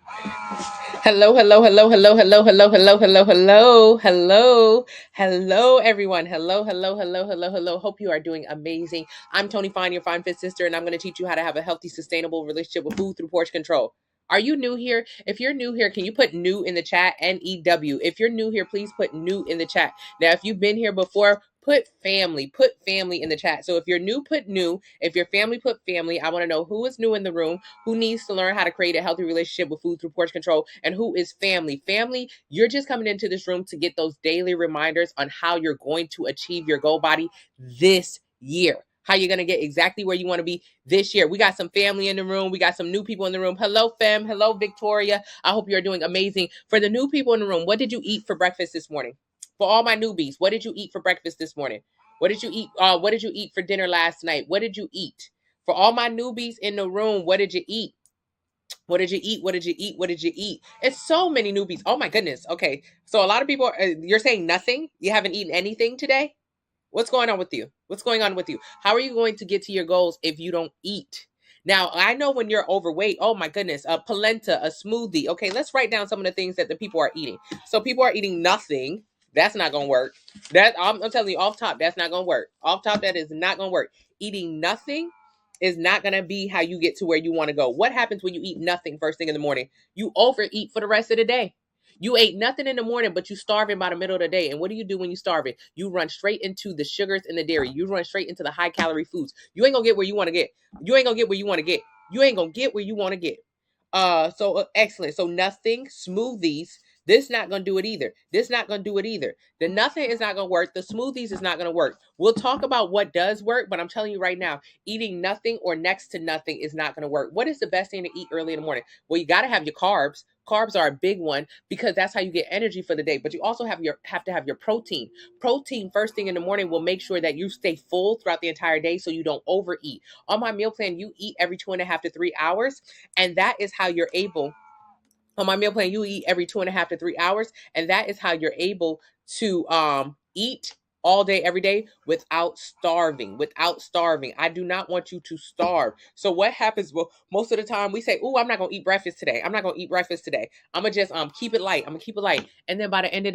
Hello, hello, hello, hello, hello, hello, hello, hello, hello, hello, hello, everyone. Hello, hello, hello, hello, hello. Hope you are doing amazing. I'm Tony Fine, your Fine Fit sister, and I'm going to teach you how to have a healthy, sustainable relationship with food through portion control. Are you new here? If you're new here, can you put new in the chat? NEW. If you're new here, please put new in the chat. Now, if you've been here before, put family in the chat. So if you're new, put new. If your family, put family. I want to know who is new in the room, who needs to learn how to create a healthy relationship with food through portion control, and who is family. Family, you're just coming into this room to get those daily reminders on how you're going to achieve your goal body this year. How you're going to get exactly where you want to be this year. We got some family in the room. We got some new people in the room. Hello, fam. Hello, Victoria. I hope you're doing amazing. For the new people in the room, what did you eat for breakfast this morning? For all my newbies, what did you eat for breakfast this morning? What did you eat? What did you eat for dinner last night? What did you eat? For all my newbies in the room, what did you eat? What did you eat? What did you eat? What did you eat? It's so many newbies. Oh my goodness. Okay. So a lot of people, you're saying nothing? You haven't eaten anything today? What's going on with you? What's going on with you? How are you going to get to your goals if you don't eat? Now, I know when you're overweight, oh my goodness, a polenta, a smoothie. Okay, let's write down some of the things that the people are eating. So people are eating nothing. That's not going to work. I'm telling you off top, that's not going to work. Off top, that is not going to work. Eating nothing is not going to be how you get to where you want to go. What happens when you eat nothing first thing in the morning? You overeat for the rest of the day. You ate nothing in the morning, but you starving by the middle of the day. And what do you do when you starving? You run straight into the sugars and the dairy. You run straight into the high calorie foods. You ain't gonna get where you want to get. You ain't gonna get where you want to get. You ain't gonna get where you want to get. Excellent. So nothing, smoothies. This not gonna do it either. This not gonna do it either. The nothing is not gonna work. The smoothies is not gonna work. We'll talk about what does work, but I'm telling you right now, eating nothing or next to nothing is not gonna work. What is the best thing to eat early in the morning? Well, you gotta have your carbs. Carbs are a big one because that's how you get energy for the day. But you also have to have your protein. Protein first thing in the morning will make sure that you stay full throughout the entire day so you don't overeat. On my meal plan, you eat every 2.5 to 3 hours, and that is how you're able. On my meal plan, you eat every 2.5 to 3 hours, and that is how you're able to eat all day, every day without starving. Without starving. I do not want you to starve. So what happens? Well, most of the time we say, "Oh, I'm not gonna eat breakfast today. I'm not gonna eat breakfast today. I'm gonna just keep it light. I'm gonna keep it light." And then by the end of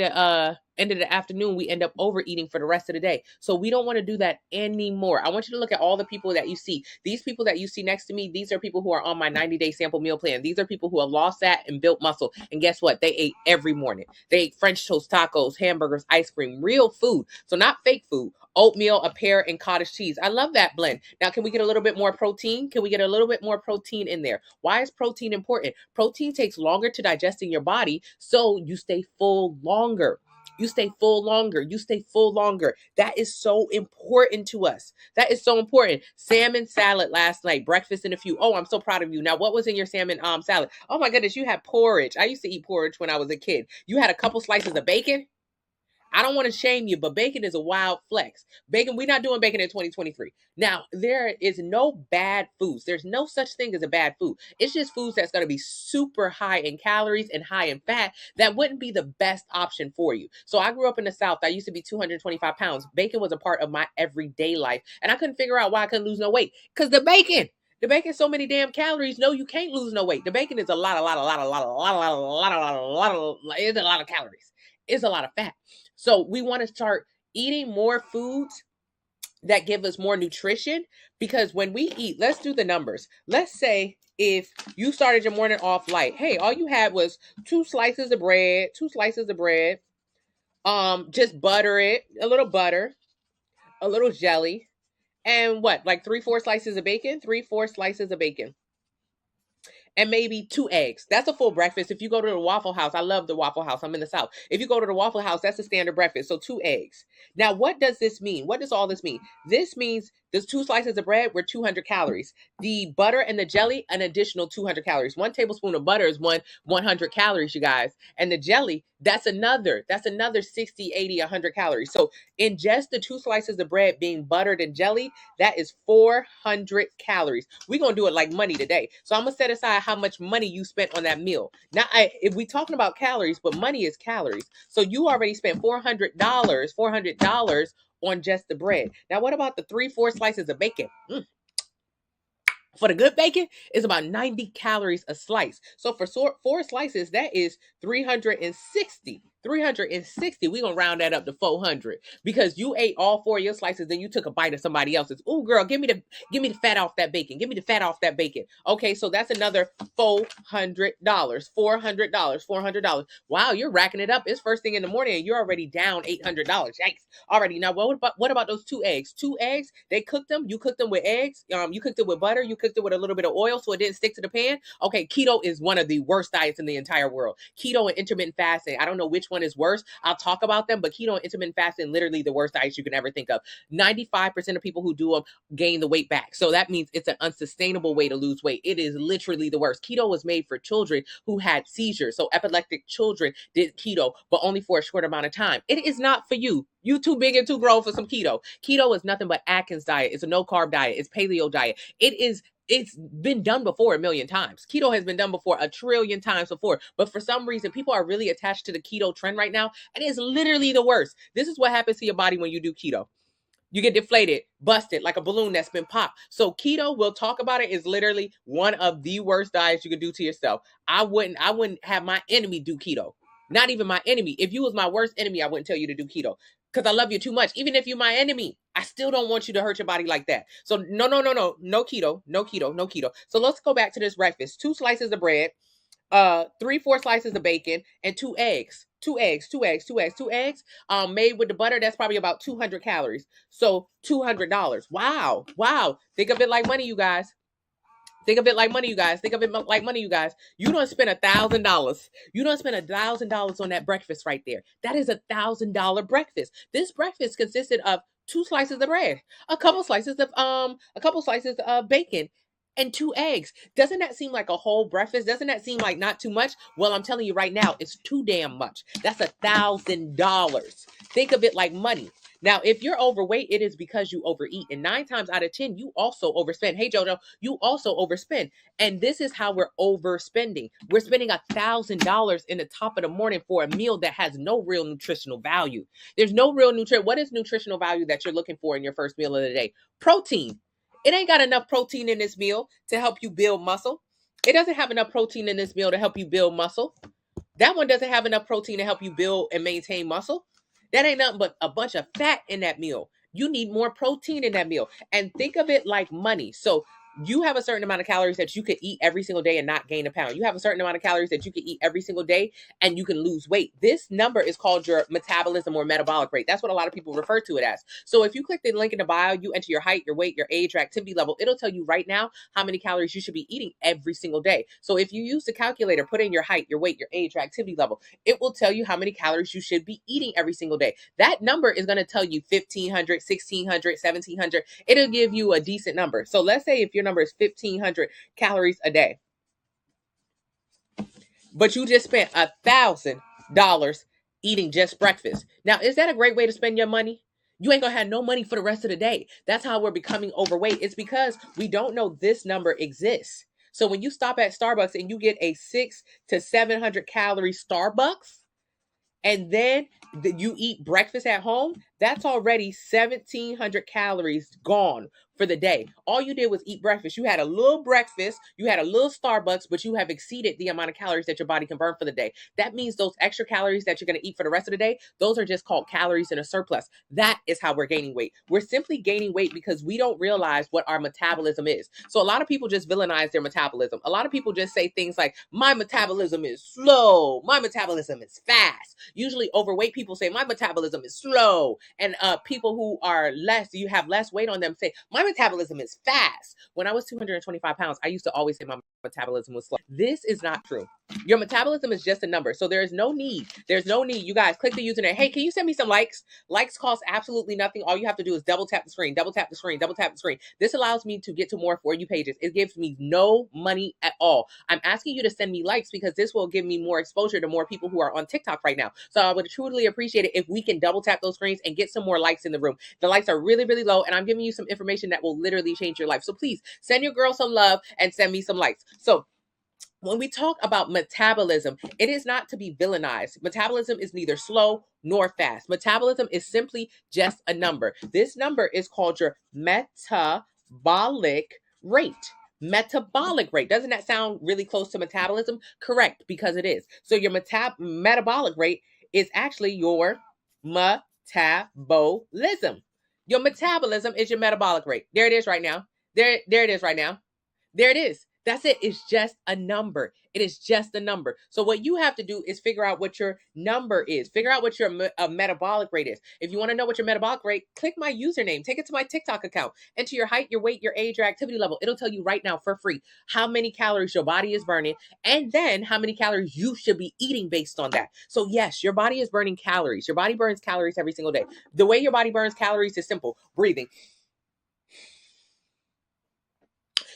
the afternoon, we end up overeating for the rest of the day. So we don't want to do that anymore. I want you to look at all the people that you see. These people that you see next to me, these are people who are on my 90-day sample meal plan. These are people who have lost fat and built muscle. And guess what? They ate every morning. They ate French toast, tacos, hamburgers, ice cream, real food. So not fake food. Oatmeal, a pear, and cottage cheese. I love that blend. Now, can we get a little bit more protein? Can we get a little bit more protein in there? Why is protein important? Protein takes longer to digest in your body, so you stay full longer. You stay full longer. You stay full longer. That is so important to us. That is so important. Salmon salad last night, breakfast and a few. Oh, I'm so proud of you. Now, what was in your salmon salad? Oh my goodness, you had porridge. I used to eat porridge when I was a kid. You had a couple slices of bacon. I don't want to shame you, but bacon is a wild flex. Bacon, we're not doing bacon in 2023. Now, there is no bad foods. There's no such thing as a bad food. It's just foods that's going to be super high in calories and high in fat that wouldn't be the best option for you. So I grew up in the South. I used to be 225 pounds. Bacon was a part of my everyday life. And I couldn't figure out why I couldn't lose no weight. Because the bacon. The bacon's so many damn calories. No, you can't lose no weight. The bacon is a lot of calories. It's a lot of fat. So we want to start eating more foods that give us more nutrition, because when we eat, let's do the numbers. Let's say if you started your morning off light, hey, all you had was two slices of bread, just butter it, a little butter, a little jelly, and what, like 3-4 slices of bacon, and maybe 2 eggs. That's a full breakfast. If you go to the Waffle House, I love the Waffle House. I'm in the South. If you go to the Waffle House, that's a standard breakfast. So 2 eggs. Now, what does this mean? What does all this mean? This means there's 2 slices of bread were 200 calories. The butter and the jelly, an additional 200 calories. 1 tablespoon of butter is 100 calories, you guys. And the jelly, that's another 60, 80, 100 calories. So in just the 2 slices of bread being buttered and jelly, that is 400 calories. We're going to do it like money today. So I'm going to set aside how much money you spent on that meal. Now, if we talking about calories, but money is calories. So you already spent $400 on just the bread. Now, what about the 3-4 slices of bacon? For the good bacon, it's about 90 calories a slice. So for four slices, that is 360. 360. We're going to round that up to 400 because you ate all four of your slices, then you took a bite of somebody else's. Oh, girl, give me the fat off that bacon. Give me the fat off that bacon. Okay, so that's another $400. $400. Wow, you're racking it up. It's first thing in the morning and you're already down $800. Yikes. Already. Now, what about those 2 eggs? 2 eggs, they cooked them. You cooked them with eggs. You cooked it with butter. You cooked it with a little bit of oil so it didn't stick to the pan. Okay, keto is one of the worst diets in the entire world. Keto and intermittent fasting. I don't know which one is worse. I'll talk about them, but keto and intermittent fasting, literally the worst diets you can ever think of. 95% of people who do them gain the weight back. So that means it's an unsustainable way to lose weight. It is literally the worst. Keto was made for children who had seizures. So epileptic children did keto, but only for a short amount of time. It is not for you. You too big and too grown for some keto. Keto is nothing but Atkins diet. It's a no carb diet. It's paleo diet. It's been done before a million times. Keto has been done before a trillion times before. But for some reason, people are really attached to the keto trend right now. And it's literally the worst. This is what happens to your body when you do keto. You get deflated, busted like a balloon that's been popped. So keto, we'll talk about it, is literally one of the worst diets you can do to yourself. I wouldn't have my enemy do keto. Not even my enemy. If you was my worst enemy, I wouldn't tell you to do keto because I love you too much. Even if you're my enemy, I still don't want you to hurt your body like that. So no keto, no keto, no keto. So let's go back to this breakfast. 2 slices of bread, 3-4 slices of bacon, and 2 eggs. 2 eggs, 2 eggs, 2 eggs, 2 eggs. Made with the butter, that's probably about 200 calories. So $200. Wow. Think of it like money, you guys. Think of it like money, you guys. Think of it like money, you guys. You don't spend $1,000. You don't spend $1,000 on that breakfast right there. That is $1,000 breakfast. This breakfast consisted of 2 slices of bread, a couple slices of bacon, and 2 eggs. Doesn't that seem like a whole breakfast? Doesn't that seem like not too much? Well, I'm telling you right now, it's too damn much. That's $1,000. Think of it like money. Now, if you're overweight, it is because you overeat. And 9 times out of 10, you also overspend. Hey, Jojo, you also overspend. And this is how we're overspending. We're spending $1,000 in the top of the morning for a meal that has no real nutritional value. There's no real nutrition. What is nutritional value that you're looking for in your first meal of the day? Protein. It ain't got enough protein in this meal to help you build muscle. It doesn't have enough protein in this meal to help you build muscle. That one doesn't have enough protein to help you build and maintain muscle. That ain't nothing but a bunch of fat in that meal. You need more protein in that meal. And think of it like money. So you have a certain amount of calories that you could eat every single day and not gain a pound. You have a certain amount of calories that you can eat every single day and you can lose weight. This number is called your metabolism or metabolic rate. That's what a lot of people refer to it as. So if you click the link in the bio, you enter your height, your weight, your age, your activity level, it'll tell you right now how many calories you should be eating every single day. So if you use the calculator, put in your height, your weight, your age, your activity level, it will tell you how many calories you should be eating every single day. That number is going to tell you 1,500, 1,600, 1,700. It'll give you a decent number. So let's say if your number is 1,500 calories a day, but you just spent $1,000 eating just breakfast. Now, is that a great way to spend your money? You ain't gonna have no money for the rest of the day. That's how we're becoming overweight. It's because we don't know this number exists. So when you stop at Starbucks and you get a 600 to 700 calorie Starbucks, and then you eat breakfast at home, that's already 1,700 calories gone for the day. All you did was eat breakfast. You had a little breakfast, you had a little Starbucks, but you have exceeded the amount of calories that your body can burn for the day. That means those extra calories that you're going to eat for the rest of the day, those are just called calories in a surplus. That is how we're gaining weight. We're simply gaining weight because we don't realize what our metabolism is. So a lot of people just villainize their metabolism. A lot of people just say things like, my metabolism is slow, my metabolism is fast. Usually overweight people say, my metabolism is slow. And people who are you have less weight on them say, my metabolism is fast. When I was 225 pounds, I used to always say my metabolism was slow. This is not true. Your metabolism is just a number. So there is no need. There's no need. You guys click the username. Hey, can you send me some likes? Likes cost absolutely nothing. All you have to do is double tap the screen, double tap the screen, double tap the screen. This allows me to get to more For You pages. It gives me no money at all. I'm asking you to send me likes because this will give me more exposure to more people who are on TikTok right now. So I would truly appreciate it if we can double tap those screens and get some more likes in the room. The likes are really, really low, and I'm giving you some information that will literally change your life. So please send your girl some love and send me some likes. So when we talk about metabolism, it is not to be villainized. Metabolism is neither slow nor fast. Metabolism is simply just a number. This number is called your metabolic rate. metabolic rate. Doesn't that sound really close to metabolism? Correct, because it is. So your metabolic rate is actually your metabolism. Your metabolism is your metabolic rate. There it is right now. There it is right now. There it is. That's it. It's just a number. It is just a number. So what you have to do is figure out what your number is. Figure out what your metabolic rate is. If you want to know what your metabolic rate, click my username. Take it to my TikTok account. Enter your height, your weight, your age, your activity level. It'll tell you right now for free how many calories your body is burning and then how many calories you should be eating based on that. So yes, your body is burning calories. Your body burns calories every single day. The way your body burns calories is simple. Breathing.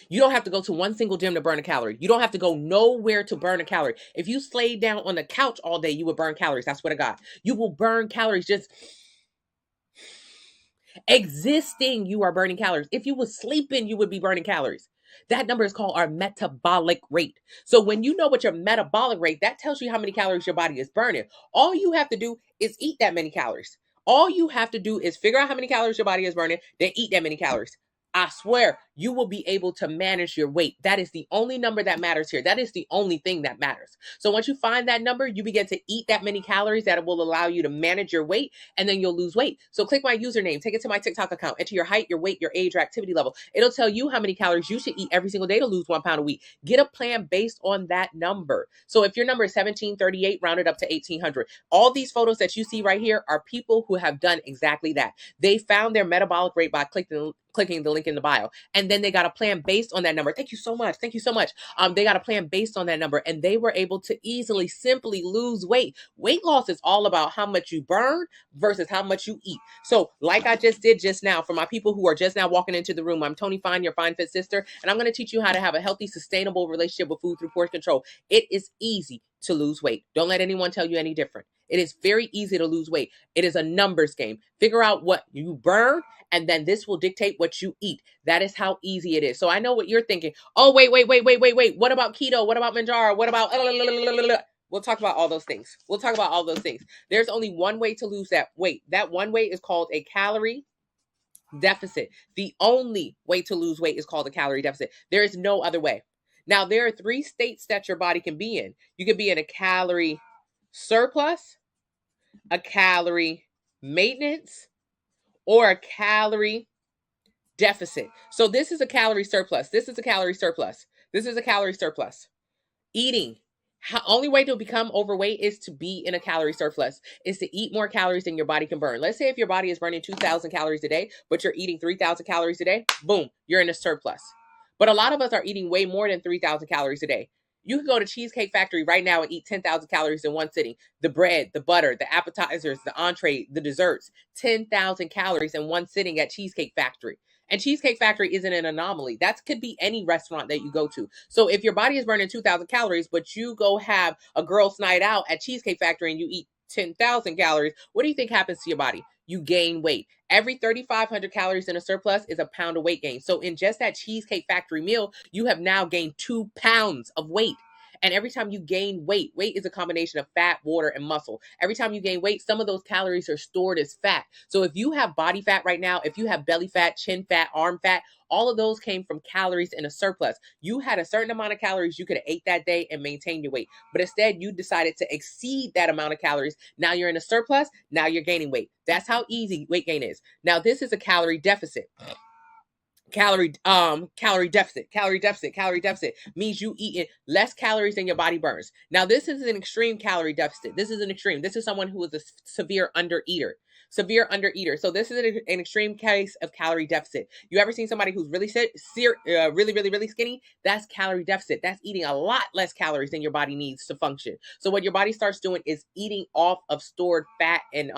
You don't have to go to one single gym to burn a calorie. You don't have to go nowhere to burn a calorie. If you laid down on the couch all day, you would burn calories. I swear to God. You will burn calories just existing. You are burning calories. If you were sleeping, you would be burning calories. That number is called our metabolic rate. So when you know what your metabolic rate, that tells you how many calories your body is burning. All you have to do is eat that many calories. All you have to do is figure out how many calories your body is burning, then eat that many calories. I swear you will be able to manage your weight. That is the only number that matters here. That is the only thing that matters. So once you find that number, you begin to eat that many calories that will allow you to manage your weight, and then you'll lose weight. So click my username, take it to my TikTok account, enter your height, your weight, your age, your activity level. It'll tell you how many calories you should eat every single day to lose 1 pound a week. Get a plan based on that number. So if your number is 1738, round it up to 1800. All these photos that you see right here are people who have done exactly that. They found their metabolic rate by clicking the link in the bio. And then they got a plan based on that number. Thank you so much. Thank you so much. They got a plan based on that number, and they were able to easily, simply lose weight. Weight loss is all about how much you burn versus how much you eat. So like I just did just now, for my people who are just now walking into the room, I'm Tony Fine, your fine fit sister, and I'm going to teach you how to have a healthy, sustainable relationship with food through portion control. It is easy to lose weight. Don't let anyone tell you any different. It is very easy to lose weight. It is a numbers game. Figure out what you burn, and then this will dictate what you eat. That is how easy it is. So I know what you're thinking. Oh, wait. What about keto? What about Manjaro? What about... We'll talk about all those things. We'll talk about all those things. There's only one way to lose that weight. That one way is called a calorie deficit. The only way to lose weight is called a calorie deficit. There is no other way. Now, there are 3 states that your body can be in. You can be in a calorie surplus, a calorie maintenance, or a calorie deficit. So this is a calorie surplus. This is a calorie surplus. This is a calorie surplus. Eating. Only way to become overweight is to be in a calorie surplus, is to eat more calories than your body can burn. Let's say if your body is burning 2,000 calories a day, but you're eating 3,000 calories a day, boom, you're in a surplus. But a lot of us are eating way more than 3,000 calories a day. You can go to Cheesecake Factory right now and eat 10,000 calories in one sitting. The bread, the butter, the appetizers, the entree, the desserts, 10,000 calories in one sitting at Cheesecake Factory. And Cheesecake Factory isn't an anomaly. That could be any restaurant that you go to. So if your body is burning 2,000 calories, but you go have a girl's night out at Cheesecake Factory and you eat 10,000 calories, what do you think happens to your body? You gain weight. Every 3,500 calories in a surplus is a pound of weight gain. So in just that Cheesecake Factory meal, you have now gained 2 pounds of weight. And every time you gain weight, weight is a combination of fat, water, and muscle. Every time you gain weight, some of those calories are stored as fat. So if you have body fat right now, if you have belly fat, chin fat, arm fat, all of those came from calories in a surplus. You had a certain amount of calories you could have ate that day and maintained your weight. But instead, you decided to exceed that amount of calories. Now you're in a surplus. Now you're gaining weight. That's how easy weight gain is. Now, this is a calorie deficit. Calorie deficit means you eating less calories than your body burns. Now, this is an extreme calorie deficit. This is an extreme. This is someone who is a severe undereater. So this is an extreme case of calorie deficit. You ever seen somebody who's really really skinny? That's calorie deficit. That's eating a lot less calories than your body needs to function. So what your body starts doing is eating off of stored fat and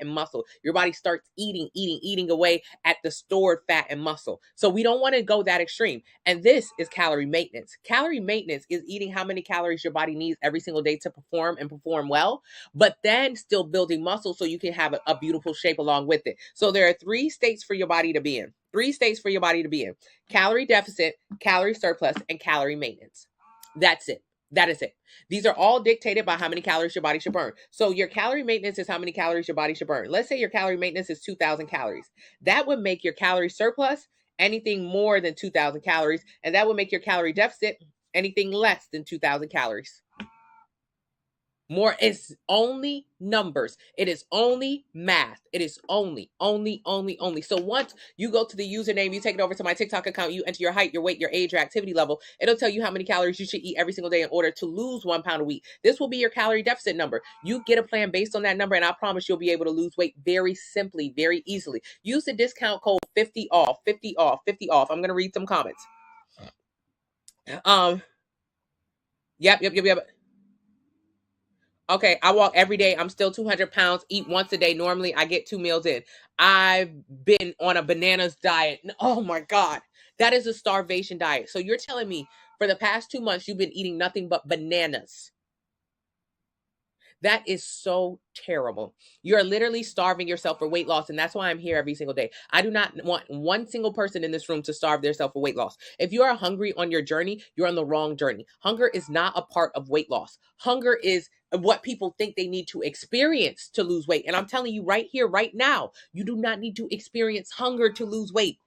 muscle. Your body starts eating away at the stored fat and muscle. So we don't want to go that extreme. And this is calorie maintenance. Calorie maintenance is eating how many calories your body needs every single day to perform and perform well, but then still building muscle so you can have a beautiful shape along with it. So there are 3 states for your body to be in. 3 states for your body to be in. Calorie deficit, calorie surplus, and calorie maintenance. That's it. That is it. These are all dictated by how many calories your body should burn. So your calorie maintenance is how many calories your body should burn. Let's say your calorie maintenance is 2,000 calories. That would make your calorie surplus anything more than 2,000 calories, and that would make your calorie deficit anything less than 2,000 calories. More, it's only numbers. It is only math. It is only. So once you go to the username, you take it over to my TikTok account, you enter your height, your weight, your age, your activity level. It'll tell you how many calories you should eat every single day in order to lose 1 pound a week. This will be your calorie deficit number. You get a plan based on that number, and I promise you'll be able to lose weight very simply, very easily. Use the discount code 50 off, 50 off, 50 off. I'm going to read some comments. Yep. Okay, I walk every day. I'm still 200 pounds, eat once a day. Normally, I get 2 meals in. I've been on a bananas diet. Oh my God. That is a starvation diet. So you're telling me for the past 2 months, you've been eating nothing but bananas. That is so terrible. You're literally starving yourself for weight loss. And that's why I'm here every single day. I do not want one single person in this room to starve themselves for weight loss. If you are hungry on your journey, you're on the wrong journey. Hunger is not a part of weight loss. Hunger is what people think they need to experience to lose weight. And I'm telling you right here, right now, you do not need to experience hunger to lose weight.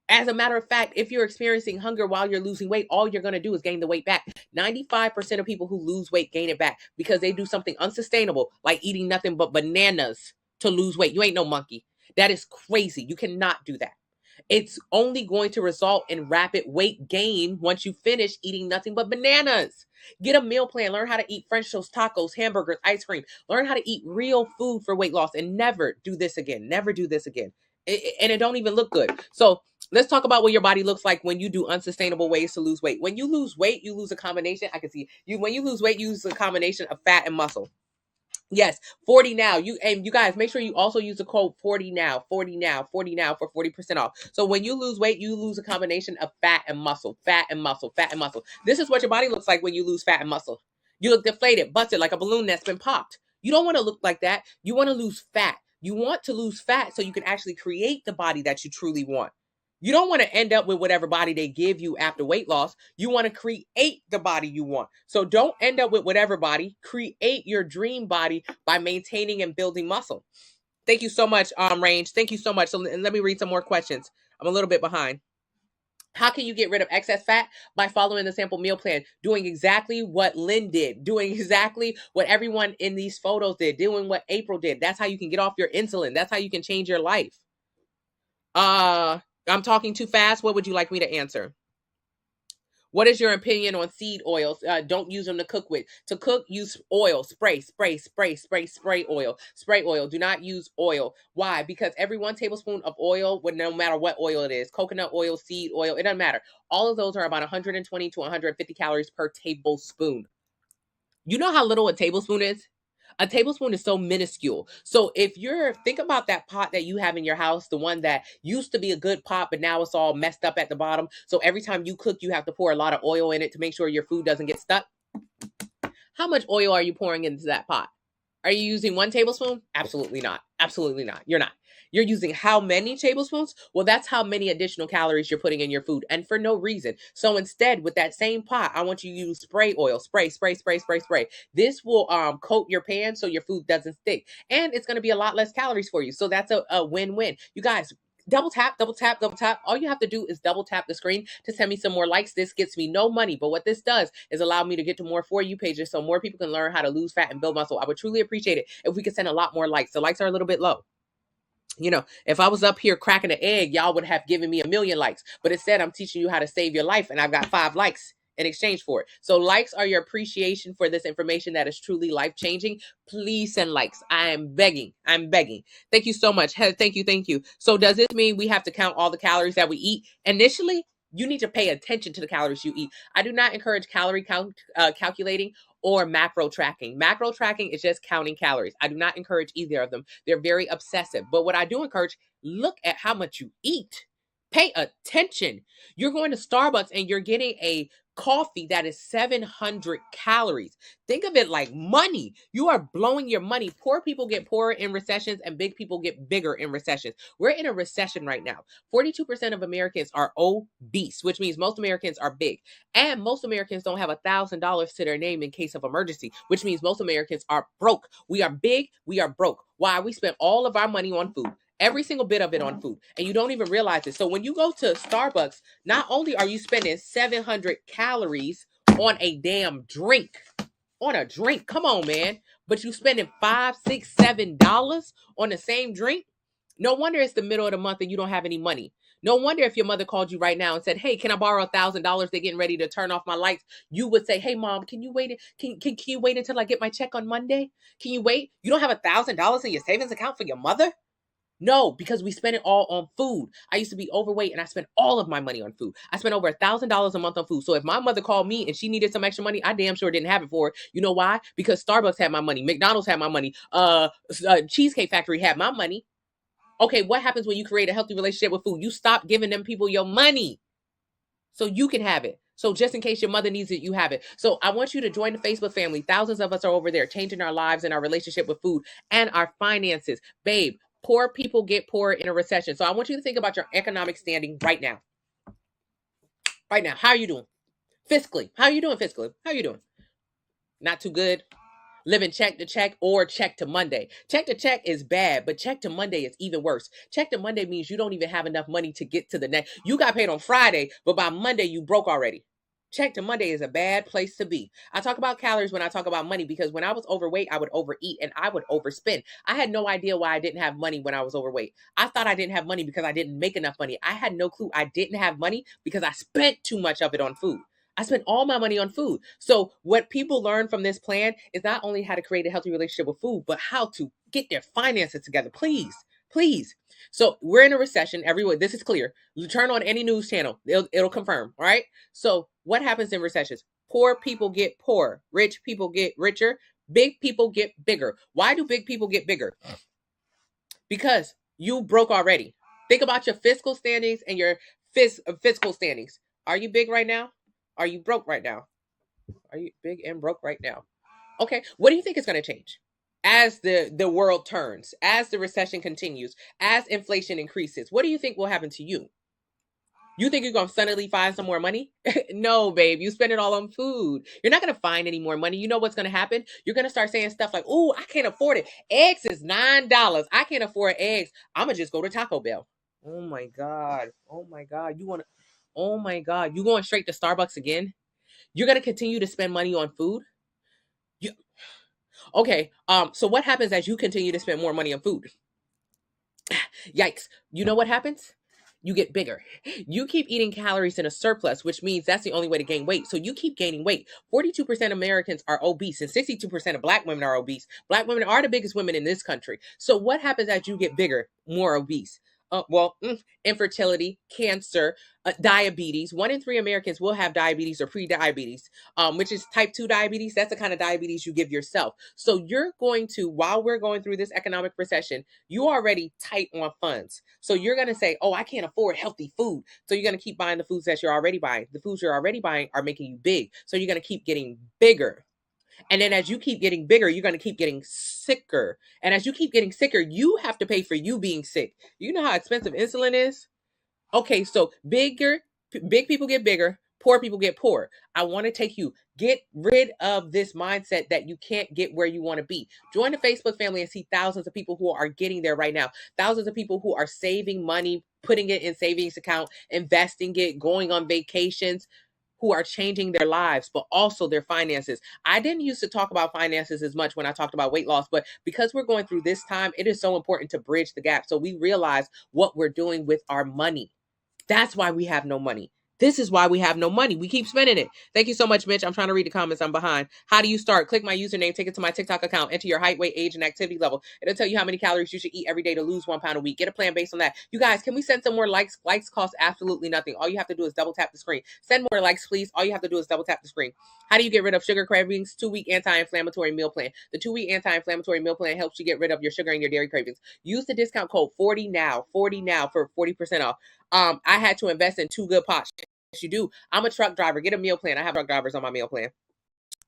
As a matter of fact, if you're experiencing hunger while you're losing weight, all you're going to do is gain the weight back. 95% of people who lose weight gain it back because they do something unsustainable, like eating nothing but bananas to lose weight. You ain't no monkey. That is crazy. You cannot do that. It's only going to result in rapid weight gain once you finish eating nothing but bananas. Get a meal plan. Learn how to eat French toast, tacos, hamburgers, ice cream. Learn how to eat real food for weight loss and never do this again. Never do this again. And it don't even look good. So let's talk about what your body looks like when you do unsustainable ways to lose weight. When you lose weight, you lose a combination. I can see you. When you lose weight, you lose a combination of fat and muscle. Yes, 40 now. You guys make sure you also use the code 40 now for 40% off. So when you lose weight, you lose a combination of fat and muscle. This is what your body looks like when you lose fat and muscle. You look deflated, busted like a balloon that's been popped. You don't want to look like that. You want to lose fat. You want to lose fat so you can actually create the body that you truly want. You don't want to end up with whatever body they give you after weight loss. You want to create the body you want. So don't end up with whatever body. Create your dream body by maintaining and building muscle. Thank you so much, Range. Thank you so much. So let me read some more questions. I'm a little bit behind. How can you get rid of excess fat? By following the sample meal plan, doing exactly what Lynn did, doing exactly what everyone in these photos did, doing what April did. That's how you can get off your insulin. That's how you can change your life. I'm talking too fast. What would you like me to answer? What is your opinion on seed oils? Don't use them to cook with. To cook, use oil. Spray oil. Spray oil. Do not use oil. Why? Because every 1 tablespoon of oil, no matter what oil it is, coconut oil, seed oil, it doesn't matter. All of those are about 120 to 150 calories per tablespoon. You know how little a tablespoon is? A tablespoon is so minuscule. So if think about that pot that you have in your house, the one that used to be a good pot, but now it's all messed up at the bottom. So every time you cook, you have to pour a lot of oil in it to make sure your food doesn't get stuck. How much oil are you pouring into that pot? Are you using 1 tablespoon? Absolutely not. Absolutely not. You're not. You're using how many tablespoons? Well, that's how many additional calories you're putting in your food, and for no reason. So instead, with that same pot, I want you to use spray oil. Spray. This will coat your pan so your food doesn't stick, and it's going to be a lot less calories for you. So that's a win-win. You guys, double tap. All you have to do is double tap the screen to send me some more likes. This gets me no money, but what this does is allow me to get to more For You pages so more people can learn how to lose fat and build muscle. I would truly appreciate it if we could send a lot more likes. The likes are a little bit low. You know, if I was up here cracking an egg, y'all would have given me 1 million likes. But instead, I'm teaching you how to save your life, and I've got 5 likes in exchange for it. So likes are your appreciation for this information that is truly life-changing. Please send likes. I'm begging. Thank you so much. Thank you. So does this mean we have to count all the calories that we eat? Initially, you need to pay attention to the calories you eat. I do not encourage calorie calculating or macro tracking. Macro tracking is just counting calories. I do not encourage either of them. They're very obsessive. But what I do encourage, look at how much you eat. Pay attention. You're going to Starbucks and you're getting a coffee that is 700 calories. Think of it like money. You are blowing your money. Poor people get poorer in recessions and big people get bigger in recessions. We're in a recession right now. 42% of Americans are obese, which means most Americans are big. And most Americans don't have $1,000 to their name in case of emergency, which means most Americans are broke. We are big, we are broke. Why? We spent all of our money on food. Every single bit of it on food. And you don't even realize it. So when you go to Starbucks, not only are you spending 700 calories on a damn drink, on a drink, come on, man, but you spending $5, $6, $7 on the same drink. No wonder it's the middle of the month and you don't have any money. No wonder if your mother called you right now and said, "Hey, can I borrow $1,000? They're getting ready to turn off my lights." You would say, "Hey, mom, can you wait? Can you wait until I get my check on Monday? Can you wait? You don't have $1,000 in your savings account for your mother?" No, because we spend it all on food. I used to be overweight and I spent all of my money on food. I spent over $1,000 a month on food. So if my mother called me and she needed some extra money, I damn sure didn't have it for her. You know why? Because Starbucks had my money. McDonald's had my money. Cheesecake Factory had my money. Okay, what happens when you create a healthy relationship with food? You stop giving them people your money so you can have it. So just in case your mother needs it, you have it. So I want you to join the Facebook family. Thousands of us are over there changing our lives and our relationship with food and our finances. Babe, poor people get poorer in a recession. So I want you to think about your economic standing right now. Right now. How are you doing? Fiscally. How are you doing fiscally? How are you doing? Not too good. Living check to check or check to Monday. Check to check is bad, but check to Monday is even worse. Check to Monday means you don't even have enough money to get to the next. You got paid on Friday, but by Monday you broke already. Check to Monday is a bad place to be. I talk about calories when I talk about money because when I was overweight, I would overeat and I would overspend. I had no idea why I didn't have money when I was overweight. I thought I didn't have money because I didn't make enough money. I had no clue I didn't have money because I spent too much of it on food. I spent all my money on food. So what people learn from this plan is not only how to create a healthy relationship with food, but how to get their finances together. Please, please. So we're in a recession. Everyone, this is clear. You turn on any news channel, it'll confirm. All right. So what happens in recessions? Poor people get poorer. Rich people get richer. Big people get bigger. Why do big people get bigger? Because you broke already. Think about your fiscal standings and your fiscal standings. Are you big right now? Are you broke right now? Are you big and broke right now? Okay. What do you think is going to change as the world turns, as the recession continues, as inflation increases? What do you think will happen to you? You think you're going to suddenly find some more money? No, babe. You spend it all on food. You're not going to find any more money. You know what's going to happen? You're going to start saying stuff like, "Oh, I can't afford it. Eggs is $9. I can't afford eggs. I'm going to just go to Taco Bell." Oh my God. Oh my God. Oh my God. You going straight to Starbucks again? You're going to continue to spend money on food? You, okay. So what happens as you continue to spend more money on food? Yikes. You know what happens? You get bigger. You keep eating calories in a surplus, which means that's the only way to gain weight. So you keep gaining weight. 42% of Americans are obese and 62% of Black women are obese. Black women are the biggest women in this country. So what happens as you get bigger, more obese? Infertility, cancer, diabetes. 1 in 3 Americans will have diabetes or pre-diabetes, which is type 2 diabetes. That's the kind of diabetes you give yourself. So you're going to, while we're going through this economic recession, you already tight on funds. So you're going to say, "Oh, I can't afford healthy food." So you're going to keep buying the foods that you're already buying. The foods you're already buying are making you big. So you're going to keep getting bigger. And then as you keep getting bigger, you're going to keep getting sicker. And as you keep getting sicker, you have to pay for you being sick. You know how expensive insulin is? Okay, so big people get bigger, poor people get poor. I want to take you, get rid of this mindset that you can't get where you want to be. Join the Facebook family and see thousands of people who are getting there right now. Thousands of people who are saving money, putting it in savings account, investing it, going on vacations, who are changing their lives, but also their finances. I didn't used to talk about finances as much when I talked about weight loss, but because we're going through this time, it is so important to bridge the gap so we realize what we're doing with our money. That's why we have no money. This is why we have no money. We keep spending it. Thank you so much, Mitch. I'm trying to read the comments. I'm behind. How do you start? Click my username, take it to my TikTok account, enter your height, weight, age, and activity level. It'll tell you how many calories you should eat every day to lose 1 pound a week. Get a plan based on that. You guys, can we send some more likes? Likes cost absolutely nothing. All you have to do is double tap the screen. Send more likes, please. All you have to do is double tap the screen. How do you get rid of sugar cravings? 2-week anti-inflammatory meal plan. The 2-week anti-inflammatory meal plan helps you get rid of your sugar and your dairy cravings. Use the discount code 40NOW for 40% off. I had to invest in 2 good pots. Yes, you do. I'm a truck driver. Get a meal plan. I have truck drivers on my meal plan.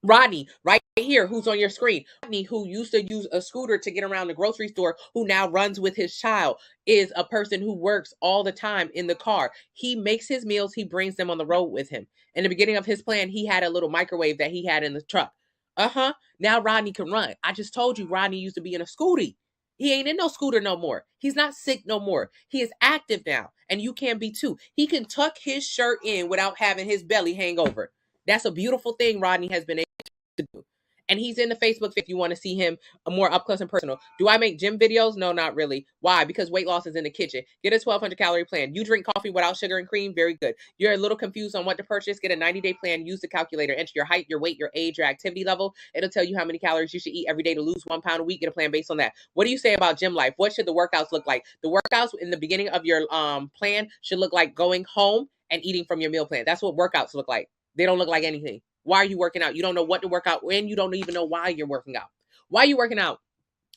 Rodney, right here, who's on your screen. Rodney, who used to use a scooter to get around the grocery store, who now runs with his child, is a person who works all the time in the car. He makes his meals. He brings them on the road with him. In the beginning of his plan, he had a little microwave that he had in the truck. Now Rodney can run. I just told you Rodney used to be in a scooty. He ain't in no scooter no more. He's not sick no more. He is active now, and you can be too. He can tuck his shirt in without having his belly hang over. That's a beautiful thing Rodney has been able to do. And he's in the Facebook if you want to see him more up close and personal. Do I make gym videos? No, not really. Why? Because weight loss is in the kitchen. Get a 1,200 calorie plan. You drink coffee without sugar and cream? Very good. You're a little confused on what to purchase? Get a 90-day plan. Use the calculator. Enter your height, your weight, your age, your activity level. It'll tell you how many calories you should eat every day to lose 1 pound a week. Get a plan based on that. What do you say about gym life? What should the workouts look like? The workouts in the beginning of your plan should look like going home and eating from your meal plan. That's what workouts look like. They don't look like anything. Why are you working out? You don't know what to work out when. You don't even know why you're working out. Why are you working out?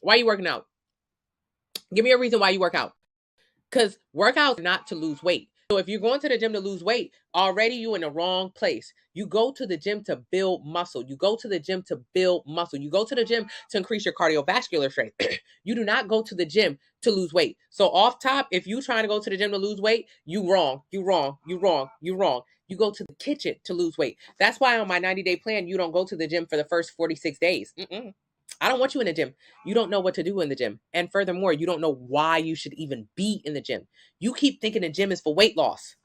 Why are you working out? Give me a reason why you work out. Because workouts are not to lose weight. So if you're going to the gym to lose weight, already you're in the wrong place. You go to the gym to build muscle. You go to the gym to build muscle. You go to the gym to increase your cardiovascular strength. You do not go to the gym to lose weight. So off top, if you're trying to go to the gym to lose weight, you wrong. You wrong. You wrong. You wrong. You go to the kitchen to lose weight. That's why on my 90-day plan, you don't go to the gym for the first 46 days. I don't want you in the gym. You don't know what to do in the gym. And furthermore, you don't know why you should even be in the gym. You keep thinking the gym is for weight loss.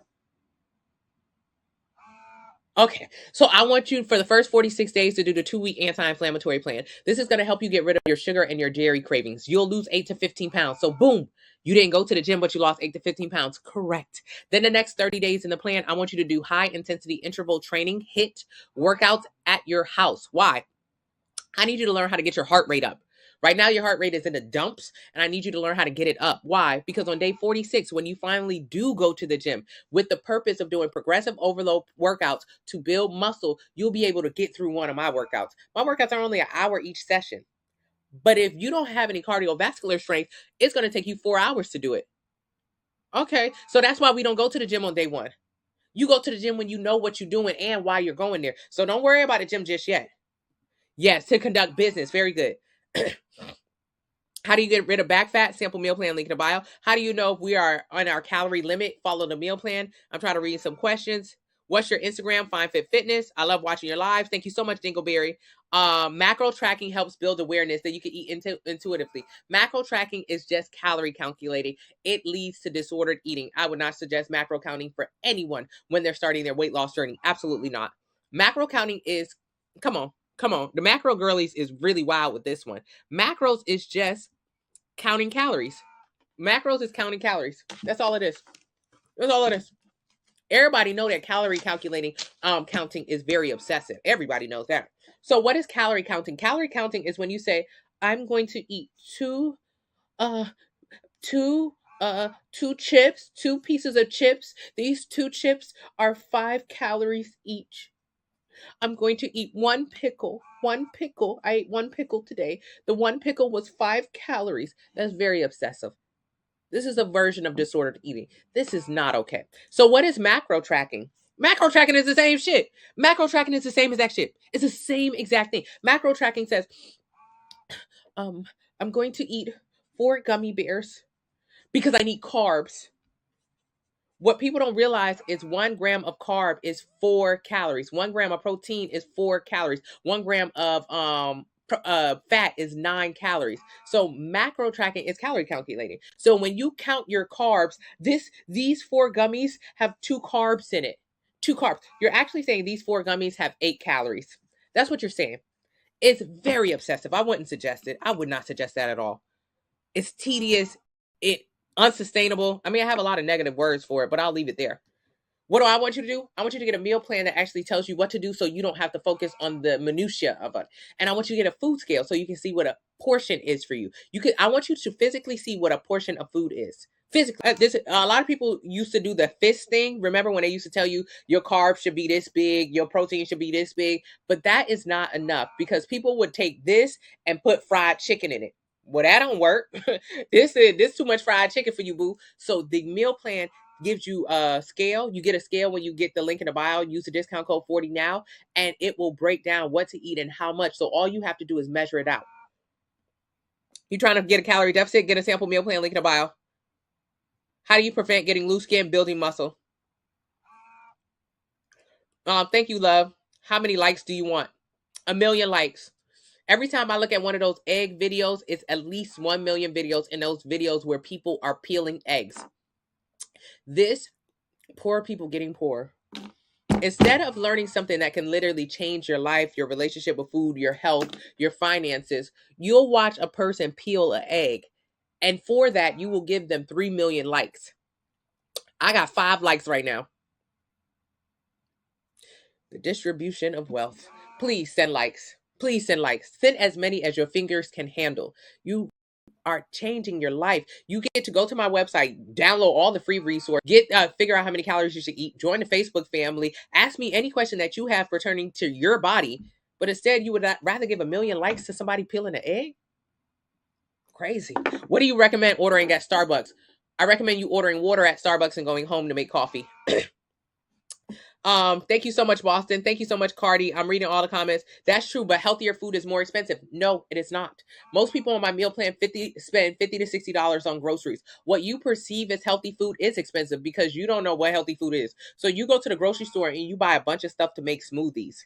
Okay, so I want you for the first 46 days to do the 2-week anti-inflammatory plan. This is going to help you get rid of your sugar and your dairy cravings. You'll lose 8 to 15 pounds. So boom, you didn't go to the gym, but you lost 8 to 15 pounds. Correct. Then the next 30 days in the plan, I want you to do high intensity interval training, HIIT workouts at your house. Why? I need you to learn how to get your heart rate up. Right now, your heart rate is in the dumps, and I need you to learn how to get it up. Why? Because on day 46, when you finally do go to the gym with the purpose of doing progressive overload workouts to build muscle, you'll be able to get through one of my workouts. My workouts are only an hour each session. But if you don't have any cardiovascular strength, it's going to take you 4 hours to do it. Okay, so that's why we don't go to the gym on day 1. You go to the gym when you know what you're doing and why you're going there. So don't worry about the gym just yet. Yes, to conduct business. Very good. How do you get rid of back fat? Sample meal plan, link in the bio. How do you know if we are on our calorie limit? Follow the meal plan. I'm trying to read some questions. What's your Instagram? Fine Fit Fitness. I love watching your lives. Thank you so much, Dingleberry. Macro tracking helps build awareness that you can eat intuitively. Macro tracking is just calorie calculating. It leads to disordered eating. I would not suggest macro counting for anyone when they're starting their weight loss journey. Absolutely not. Macro counting is, come on. The macro girlies is really wild with this one. Macros is just counting calories. Macros is counting calories. That's all it is. That's all it is. Everybody know that calorie calculating, counting is very obsessive. Everybody knows that. So what is calorie counting? Calorie counting is when you say, I'm going to eat two chips, 2 pieces of chips. These 2 chips are 5 calories each. I'm going to eat 1 pickle. 1 pickle. I ate 1 pickle today. The 1 pickle was 5 calories. That's very obsessive. This is a version of disordered eating. This is not okay. So what is macro tracking? Macro tracking is the same shit. Macro tracking is the same exact shit. It's the same exact thing. Macro tracking says, I'm going to eat 4 gummy bears because I need carbs. What people don't realize is 1 gram of carb is 4 calories. 1 gram of protein is 4 calories. 1 gram of fat is 9 calories. So macro tracking is calorie calculating. So when you count your carbs, these 4 gummies have 2 carbs in it. 2 carbs. You're actually saying these 4 gummies have 8 calories. That's what you're saying. It's very obsessive. I wouldn't suggest it. I would not suggest that at all. It's tedious. Unsustainable. I mean, I have a lot of negative words for it, but I'll leave it there. What do I want you to do? I want you to get a meal plan that actually tells you what to do so you don't have to focus on the minutia of it. And I want you to get a food scale so you can see what a portion is for you. I want you to physically see what a portion of food is. Physically. A lot of people used to do the fist thing. Remember when they used to tell you your carbs should be this big, your protein should be this big, but that is not enough because people would take this and put fried chicken in it. Well, that don't work. This too much fried chicken for you, boo. So the meal plan gives you a scale. You get a scale when you get the link in the bio. Use the discount code 40 now, and it will break down what to eat and how much. So all you have to do is measure it out. You trying to get a calorie deficit? Get a sample meal plan, link in the bio. How do you prevent getting loose skin, building muscle? Thank you, love. How many likes do you want? 1 million likes. Every time I look at one of those egg videos, it's at least 1 million videos in those videos where people are peeling eggs. This poor people getting poor. Instead of learning something that can literally change your life, your relationship with food, your health, your finances, you'll watch a person peel an egg. And for that, you will give them 3 million likes. I got 5 likes right now. The distribution of wealth. Please send likes. Please send likes. Send as many as your fingers can handle. You are changing your life. You get to go to my website, download all the free resources, figure out how many calories you should eat, join the Facebook family, ask me any question that you have pertaining to your body. But instead, you would rather give 1 million likes to somebody peeling an egg? Crazy. What do you recommend ordering at Starbucks? I recommend you ordering water at Starbucks and going home to make coffee. Thank you so much, Boston. Thank you so much, Cardi. I'm reading all the comments. That's true, but healthier food is more expensive. No, it is not. Most people on my meal plan spend $50 to $60 on groceries. What you perceive as healthy food is expensive because you don't know what healthy food is. So you go to the grocery store and you buy a bunch of stuff to make smoothies.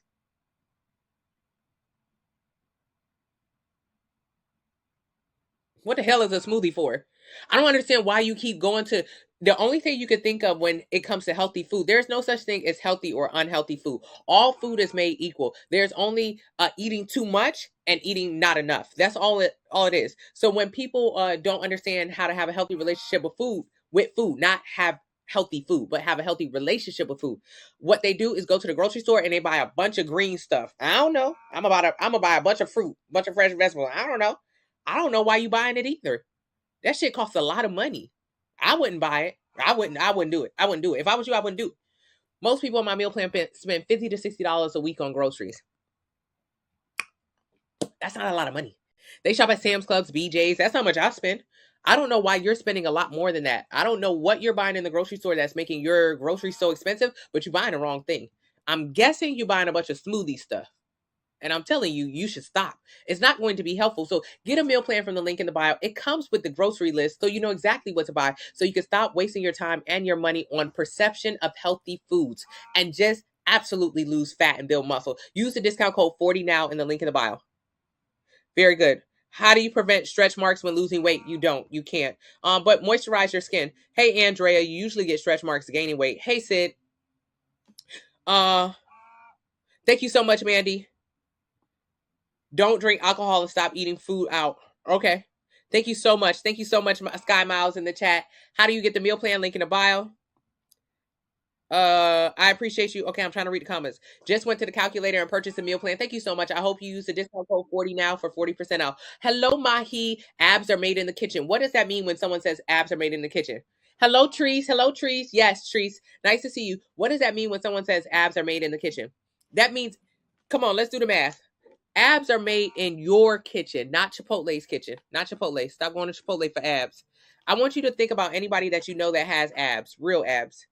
What the hell is a smoothie for? I don't understand why you keep going to the only thing you can think of when it comes to healthy food. There's no such thing as healthy or unhealthy food. All food is made equal. There's only eating too much and eating not enough. That's all it is. So when people don't understand how to have a healthy relationship with food, not have healthy food, but have a healthy relationship with food, what they do is go to the grocery store and they buy a bunch of green stuff. I don't know. I'm gonna buy a bunch of fruit, bunch of fresh vegetables. I don't know. I don't know why you buying it either. That shit costs a lot of money. I wouldn't buy it. I wouldn't do it. I wouldn't do it. If I was you, I wouldn't do it. Most people on my meal plan spend $50 to $60 a week on groceries. That's not a lot of money. They shop at Sam's Clubs, BJ's. That's how much I spend. I don't know why you're spending a lot more than that. I don't know what you're buying in the grocery store that's making your groceries so expensive, but you're buying the wrong thing. I'm guessing you're buying a bunch of smoothie stuff. And I'm telling you, you should stop. It's not going to be helpful. So get a meal plan from the link in the bio. It comes with the grocery list, so you know exactly what to buy. So you can stop wasting your time and your money on perception of healthy foods and just absolutely lose fat and build muscle. Use the discount code 40NOW in the link in the bio. Very good. How do you prevent stretch marks when losing weight? You don't. You can't. But moisturize your skin. Hey, Andrea, you usually get stretch marks gaining weight. Hey, Sid. Thank you so much, Mandy. Don't drink alcohol and stop eating food out. Okay. Thank you so much. Thank you so much, Sky Miles in the chat. How do you get the meal plan? Link in the bio. I appreciate you. Okay, I'm trying to read the comments. Just went to the calculator and purchased a meal plan. Thank you so much. I hope you use the discount code 40NOW for 40% off. Hello, Mahi. Abs are made in the kitchen. What does that mean when someone says abs are made in the kitchen? Hello, Trees. Hello, Trees. Yes, Trees. Nice to see you. What does that mean when someone says abs are made in the kitchen? That means, come on, let's do the math. Abs are made in your kitchen, not Chipotle's kitchen. Not Chipotle. Stop going to Chipotle for abs. I want you to think about anybody that you know that has abs, real abs.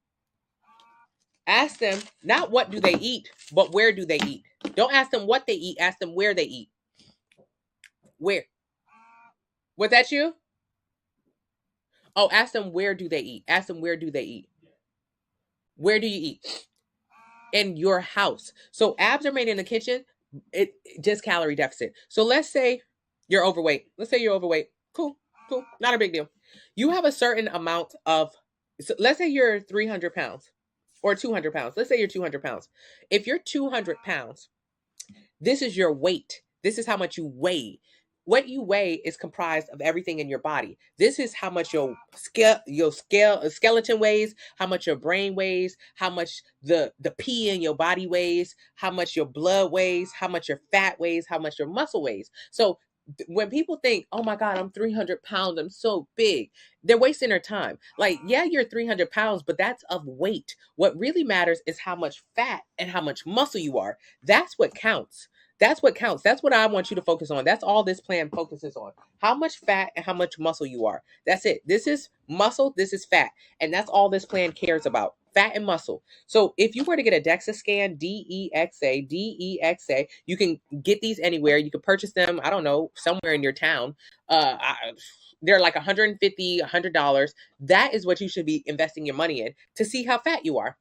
Ask them, not what do they eat, but where do they eat? Don't ask them what they eat. Ask them where they eat. Where? Was that you? Oh, ask them where do they eat. Ask them where do they eat. Where do you eat? In your house. So abs are made in the kitchen. It just calorie deficit. So let's say you're overweight. Let's say you're overweight. Cool. Not a big deal. You have a certain amount of, so let's say you're 300 pounds or 200 pounds. Let's say you're 200 pounds. If you're 200 pounds, this is your weight. This is how much you weigh. What you weigh is comprised of everything in your body. This is how much your skeleton weighs, how much your brain weighs, how much the pee in your body weighs, how much your blood weighs, how much your fat weighs, how much your muscle weighs. So when people think, oh my God, I'm 300 pounds, I'm so big, they're wasting their time. Like, yeah, you're 300 pounds, but that's of weight. What really matters is how much fat and how much muscle you are. That's what counts. That's what counts. That's what I want you to focus on. That's all this plan focuses on. How much fat and how much muscle you are. That's it. This is muscle. This is fat. And that's all this plan cares about. Fat and muscle. So if you were to get a DEXA scan, DEXA, you can get these anywhere. You can purchase them, I don't know, somewhere in your town. They're like $150, $100. That is what you should be investing your money in to see how fat you are.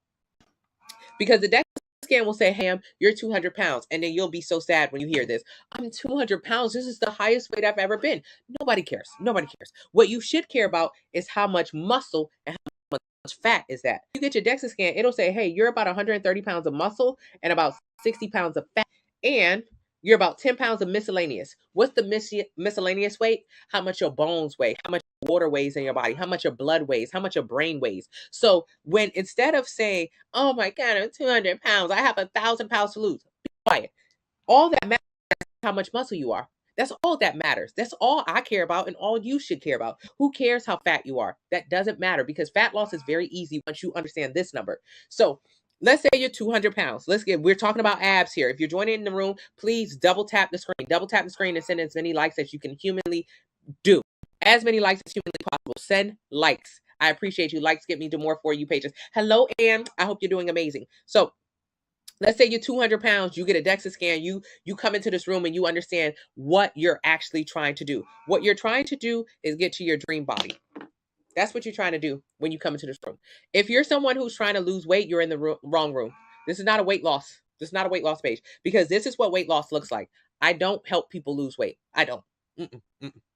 Because the DEXA scan will say, hey, you're 200 pounds. And then you'll be so sad when you hear this. I'm 200 pounds. This is the highest weight I've ever been. Nobody cares. Nobody cares. What you should care about is how much muscle and how much fat is that. You get your DEXA scan, it'll say, hey, you're about 130 pounds of muscle and about 60 pounds of fat. And you're about 10 pounds of miscellaneous. What's the miscellaneous weight? How much your bones weigh, how much water weighs in your body, how much your blood weighs, how much your brain weighs. So when instead of saying, oh my God, I'm 200 pounds, I have 1,000 pounds to lose, be quiet. All that matters is how much muscle you are. That's all that matters. That's all I care about and all you should care about. Who cares how fat you are? That doesn't matter because fat loss is very easy once you understand this number. So let's say you're 200 pounds. We're talking about abs here. If you're joining in the room, please double tap the screen and send as many likes as you can humanly do. As many likes as humanly possible. Send likes. I appreciate you. Likes get me to more For You pages. Hello, Ann. I hope you're doing amazing. So let's say you're 200 pounds, you get a DEXA scan, you come into this room and you understand what you're actually trying to do. What you're trying to do is get to your dream body. That's what you're trying to do when you come into this room. If you're someone who's trying to lose weight, you're in the wrong room. This is not a weight loss. This is not a weight loss page because this is what weight loss looks like. I don't help people lose weight. I don't.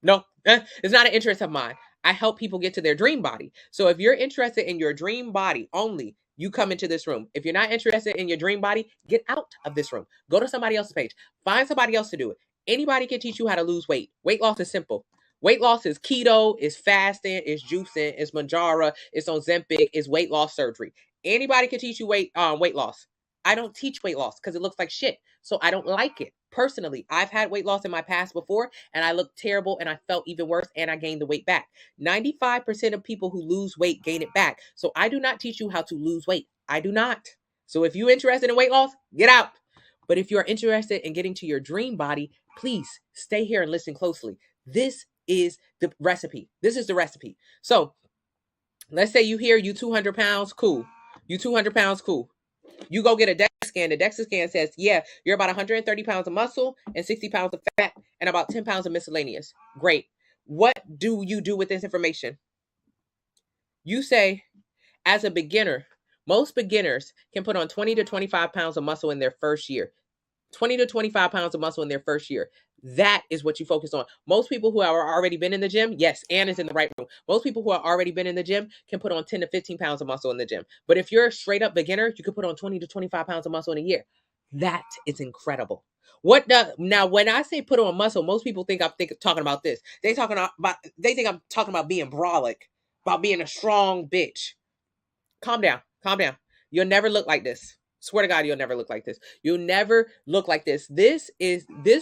No, it's not an interest of mine. I help people get to their dream body. So if you're interested in your dream body only, you come into this room. If you're not interested in your dream body, get out of this room. Go to somebody else's page. Find somebody else to do it. Anybody can teach you how to lose weight. Weight loss is simple. Weight loss is keto, is fasting, is juicing, is Manjaro, is Ozempic, is weight loss surgery. Anybody can teach you weight loss. I don't teach weight loss because it looks like shit. So I don't like it. Personally, I've had weight loss in my past before and I looked terrible and I felt even worse and I gained the weight back. 95% of people who lose weight gain it back. So I do not teach you how to lose weight. I do not. So if you're interested in weight loss, get out. But if you're interested in getting to your dream body, please stay here and listen closely. This is the recipe. This is the recipe. So let's say you hear you 200 pounds, cool. You 200 pounds, cool. You go get a DEXA scan. The DEXA scan says, yeah, you're about 130 pounds of muscle and 60 pounds of fat and about 10 pounds of miscellaneous. Great. What do you do with this information? You say, as a beginner, most beginners can put on 20 to 25 pounds of muscle in their first year. 20 to 25 pounds of muscle in their first year. That is what you focus on. Most people who have already been in the gym, yes, Ann is in the right room. Most people who have already been in the gym can put on 10 to 15 pounds of muscle in the gym. But if you're a straight up beginner, you can put on 20 to 25 pounds of muscle in a year. That is incredible. Now when I say put on muscle, most people think I'm talking about this. They think I'm talking about being brolic, about being a strong bitch. Calm down. Calm down. You'll never look like this. Swear to God, you'll never look like this. You'll never look like this. This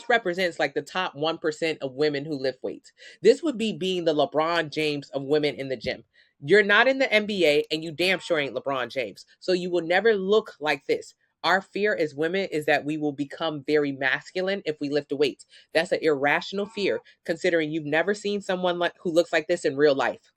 represents like the top 1% of women who lift weights. This would be being the LeBron James of women in the gym. You're not in the NBA and you damn sure ain't LeBron James. So you will never look like this. Our fear as women is that we will become very masculine if we lift the weights. That's an irrational fear, considering you've never seen someone who looks like this in real life.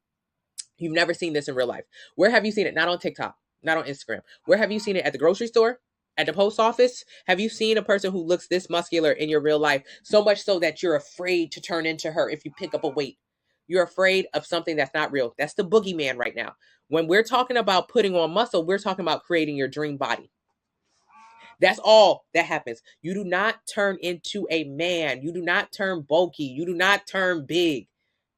You've never seen this in real life. Where have you seen it? Not on TikTok, not on Instagram. Where have you seen it? At the grocery store? At the post office? Have you seen a person who looks this muscular in your real life? So much so that you're afraid to turn into her if you pick up a weight. You're afraid of something that's not real. That's the boogeyman right now. When we're talking about putting on muscle, we're talking about creating your dream body. That's all that happens. You do not turn into a man. You do not turn bulky. You do not turn big.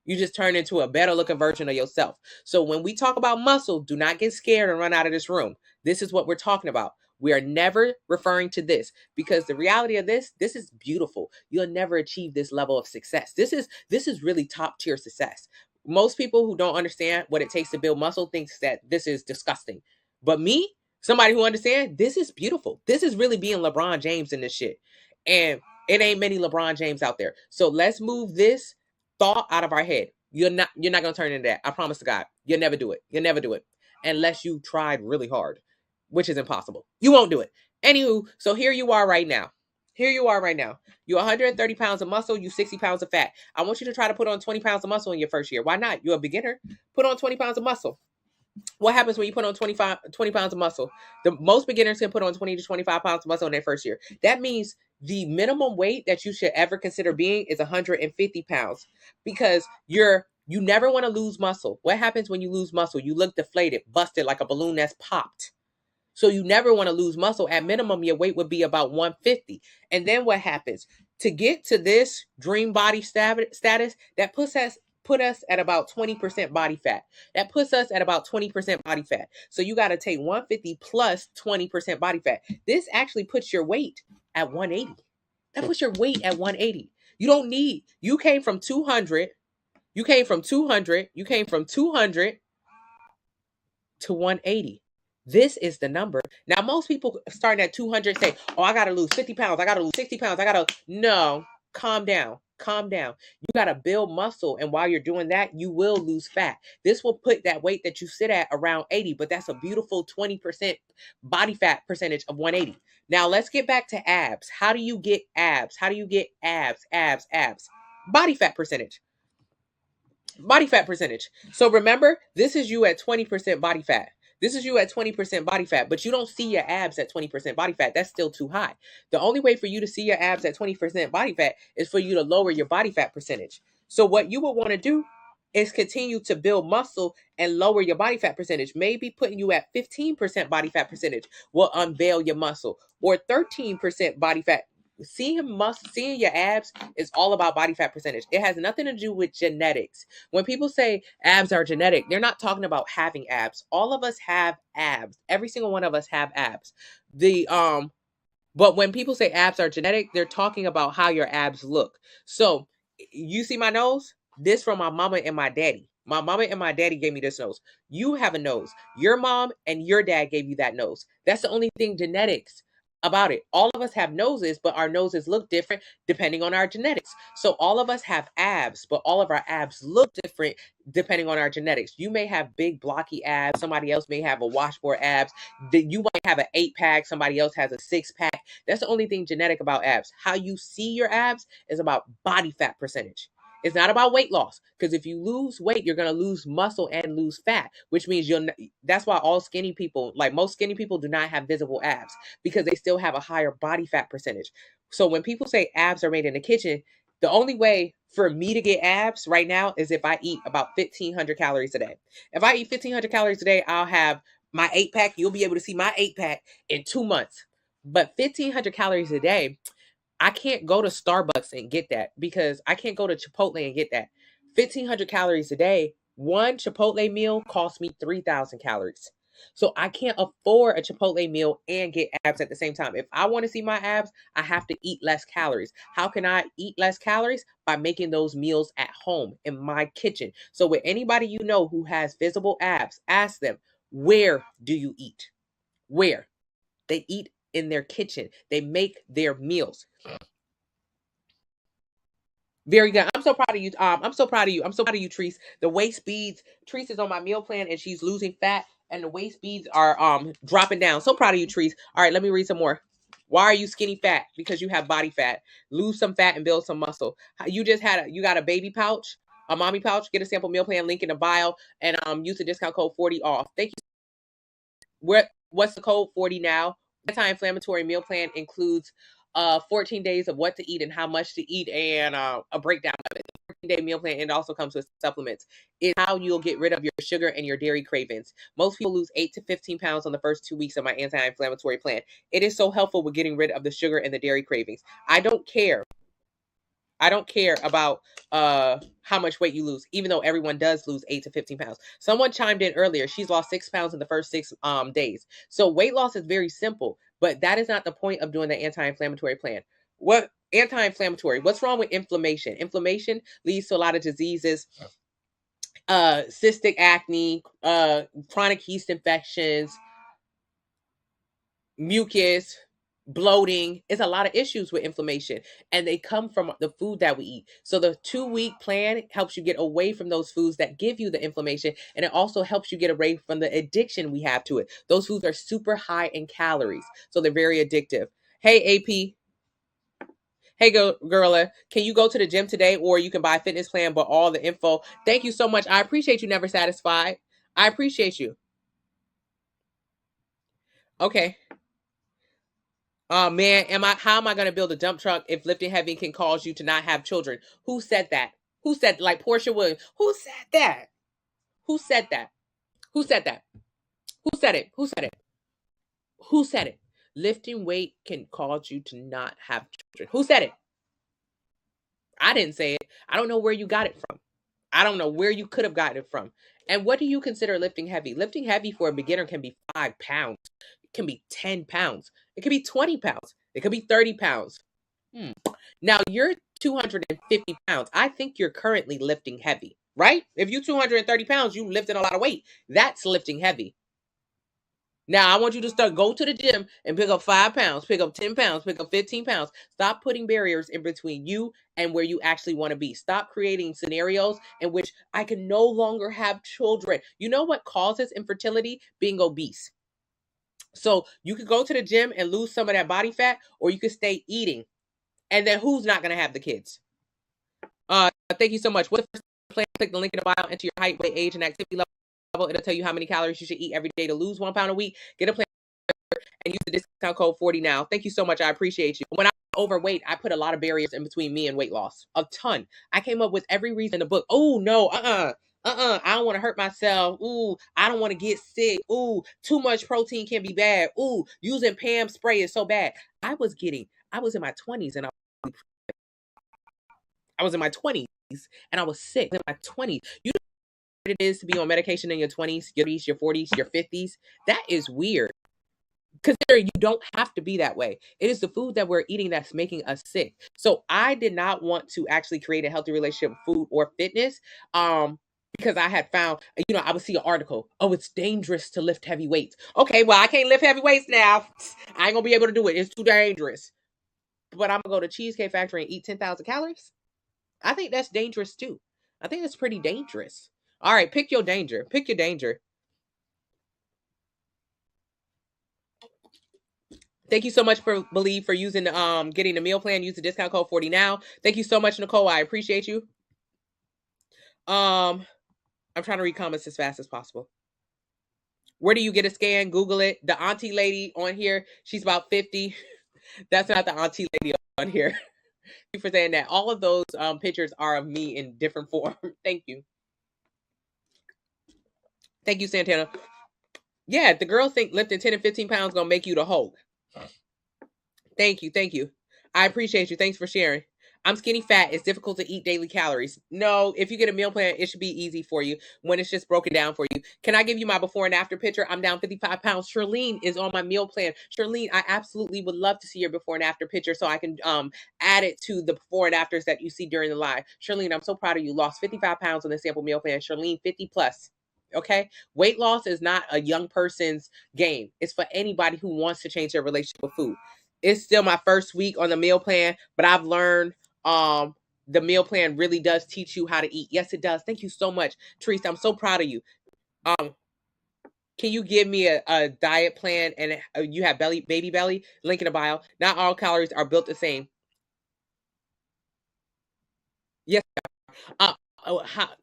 You just turn into a better looking version of yourself. So when we talk about muscle, do not get scared and run out of this room. This is what we're talking about. We are never referring to this because the reality of this is beautiful. You'll never achieve this level of success. This is really top tier success. Most people who don't understand what it takes to build muscle thinks that this is disgusting. But me, somebody who understands, this is beautiful. This is really being LeBron James in this shit. And it ain't many LeBron James out there. So let's move this thought out of our head. You're not gonna turn into that. I promise to God. You'll never do it. You'll never do it. Unless you tried really hard, which is impossible. You won't do it. Anywho, so here you are right now. Here you are right now. You're 130 pounds of muscle, you 60 pounds of fat. I want you to try to put on 20 pounds of muscle in your first year. Why not? You're a beginner. Put on 20 pounds of muscle. What happens when you put on 20 pounds of muscle? The most beginners can put on 20 to 25 pounds of muscle in their first year. That means the minimum weight that you should ever consider being is 150 pounds because you never want to lose muscle. What happens when you lose muscle? You look deflated, busted, like a balloon that's popped. So you never want to lose muscle. At minimum, your weight would be about 150. And then what happens? To get to this dream body status, that put us at about 20% body fat. That puts us at about 20% body fat. So you got to take 150 plus 20% body fat. This actually puts your weight at 180. That puts your weight at 180. You don't need, you came from 200, you came from 200, you came from 200 to 180. This is the number. Now, most people starting at 200 say, oh, I got to lose 50 pounds. I got to lose 60 pounds. No, calm down. Calm down. You got to build muscle. And while you're doing that, you will lose fat. This will put that weight that you sit at around 80, but that's a beautiful 20% body fat percentage of 180. Now, let's get back to abs. How do you get abs? How do you get abs, abs, abs? Body fat percentage. Body fat percentage. So remember, this is you at 20% body fat. This is you at 20% body fat, but you don't see your abs at 20% body fat. That's still too high. The only way for you to see your abs at 20% body fat is for you to lower your body fat percentage. So what you would want to do is continue to build muscle and lower your body fat percentage. Maybe putting you at 15% body fat percentage will unveil your muscle, or 13% body fat. Seeing your abs is all about body fat percentage. It has nothing to do with genetics. When people say abs are genetic, they're not talking about having abs. All of us have abs. Every single one of us have abs. But when people say abs are genetic, they're talking about how your abs look. So you see my nose? This from my mama and my daddy. My mama and my daddy gave me this nose. You have a nose. Your mom and your dad gave you that nose. That's the only thing genetics about it. All of us have noses, but our noses look different depending on our genetics. So all of us have abs, but all of our abs look different depending on our genetics. You may have big blocky abs. Somebody else may have a washboard abs. You might have an 8-pack. Somebody else has a 6-pack. That's the only thing genetic about abs. How you see your abs is about body fat percentage. It's not about weight loss, because if you lose weight, you're going to lose muscle and lose fat, which means that's why all skinny people, like most skinny people, do not have visible abs, because they still have a higher body fat percentage. So when people say abs are made in the kitchen, the only way for me to get abs right now is if I eat about 1,500 calories a day. If I eat 1,500 calories a day, I'll have my 8-pack. You'll be able to see my 8-pack in 2 months. But 1,500 calories a day, I can't go to Starbucks and get that, because I can't go to Chipotle and get that. 1,500 calories a day, one Chipotle meal costs me 3,000 calories. So I can't afford a Chipotle meal and get abs at the same time. If I want to see my abs, I have to eat less calories. How can I eat less calories? By making those meals at home in my kitchen. So with anybody you know who has visible abs, ask them, where do you eat? Where? They eat in their kitchen. They make their meals. Very good. I'm so proud of you. I'm so proud of you. I'm so proud of you, Treese. The waist beads. Treese is on my meal plan and she's losing fat, and the waist beads are dropping down. So proud of you, Treese. All right, let me read some more. Why are you skinny fat? Because you have body fat. Lose some fat and build some muscle. You got a baby pouch, a mommy pouch. Get a sample meal plan link in the bio, and use the discount code 40 off. Thank you. What's the code 40 now? Anti-inflammatory meal plan includes 14 days of what to eat and how much to eat, and a breakdown of it. 14-day meal plan, and it also comes with supplements. It's how you'll get rid of your sugar and your dairy cravings. Most people lose 8 to 15 pounds on the first 2 weeks of my anti-inflammatory plan. It is so helpful with getting rid of the sugar and the dairy cravings. I don't care about how much weight you lose, even though everyone does lose 8 to 15 pounds. Someone chimed in earlier. She's lost 6 pounds in the first 6 days. So weight loss is very simple, but that is not the point of doing the anti-inflammatory plan. What anti-inflammatory? What's wrong with inflammation? Inflammation leads to a lot of diseases, cystic acne, chronic yeast infections, mucus, bloating. It's a lot of issues with inflammation, and they come from the food that we eat. So the 2-week plan helps you get away from those foods that give you the inflammation, and it also helps you get away from the addiction we have to it. Those foods are super high in calories, so they're very addictive. Hey, AP. Hey, Girla, can you go to the gym today, or you can buy a fitness plan, but all the info? Thank you so much. I appreciate you. Never satisfied. I appreciate you. Okay. Man, how am I going to build a dump truck if lifting heavy can cause you to not have children? Who said that? Who said, like Portia Williams? Who said that? Who said that? Who said that? Who said it? Who said it? Who said it? Lifting weight can cause you to not have children. Who said it? I didn't say it. I don't know where you got it from. I don't know where you could have gotten it from. And what do you consider lifting heavy? Lifting heavy for a beginner can be 5 pounds. It can be 10 pounds. It can be 20 pounds. It could be 30 pounds. Now you're 250 pounds. I think you're currently lifting heavy, right? If you're 230 pounds, you lifting a lot of weight. That's lifting heavy. Now I want you to go to the gym and pick up 5 pounds, pick up 10 pounds, pick up 15 pounds. Stop putting barriers in between you and where you actually want to be. Stop creating scenarios in which I can no longer have children. You know what causes infertility? Being obese. So you could go to the gym and lose some of that body fat, or you could stay eating. And then who's not going to have the kids? Thank you so much. What's the plan? Click the link in the bio, enter your height, weight, age, and activity level. It'll tell you how many calories you should eat every day to lose 1 pound a week. Get a plan and use the discount code 40 now. Thank you so much. I appreciate you. When I was overweight, I put a lot of barriers in between me and weight loss. A ton. I came up with every reason in the book. Oh, no, I don't want to hurt myself. Ooh, I don't want to get sick. Ooh, too much protein can be bad. Ooh, using Pam spray is so bad. I was in my 20s and I was in my 20s and I was sick in my 20s. You know what it is to be on medication in your 20s, your 30s, your 40s, your 50s? That is weird. Consider you don't have to be that way. It is the food that we're eating that's making us sick. So I did not want to actually create a healthy relationship with food or fitness. Because I had found, I would see an article. Oh, it's dangerous to lift heavy weights. Okay, well, I can't lift heavy weights now. I ain't gonna be able to do it. It's too dangerous. But I'm gonna go to Cheesecake Factory and eat 10,000 calories. I think that's dangerous too. I think it's pretty dangerous. All right, pick your danger. Pick your danger. Thank you so much for Believe for using getting the meal plan. Use the discount code 40 now. Thank you so much, Nicole. I appreciate you. I'm trying to read comments as fast as possible. Where do you get a scan? Google it. The auntie lady on here, she's about 50. That's not the auntie lady on here. Thank you for saying that. All of those pictures are of me in different form. Thank you. Thank you, Santana. Yeah, the girls think lifting 10 and 15 pounds gonna make you the Hulk. Thank you. Thank you. I appreciate you. Thanks for sharing. I'm skinny fat. It's difficult to eat daily calories. No, if you get a meal plan, it should be easy for you when it's just broken down for you. Can I give you my before and after picture? I'm down 55 pounds. Charlene is on my meal plan. Charlene, I absolutely would love to see your before and after picture so I can add it to the before and afters that you see during the live. Charlene, I'm so proud of you. Lost 55 pounds on the sample meal plan. Charlene, 50 plus. Okay. Weight loss is not a young person's game. It's for anybody who wants to change their relationship with food. It's still my first week on the meal plan, but I've learned the meal plan really does teach you how to eat. Yes, it does. Thank you so much, Teresa. I'm so proud of you. Can you give me a diet plan and you have baby belly? Link in the bio. Not all calories are built the same. Yes.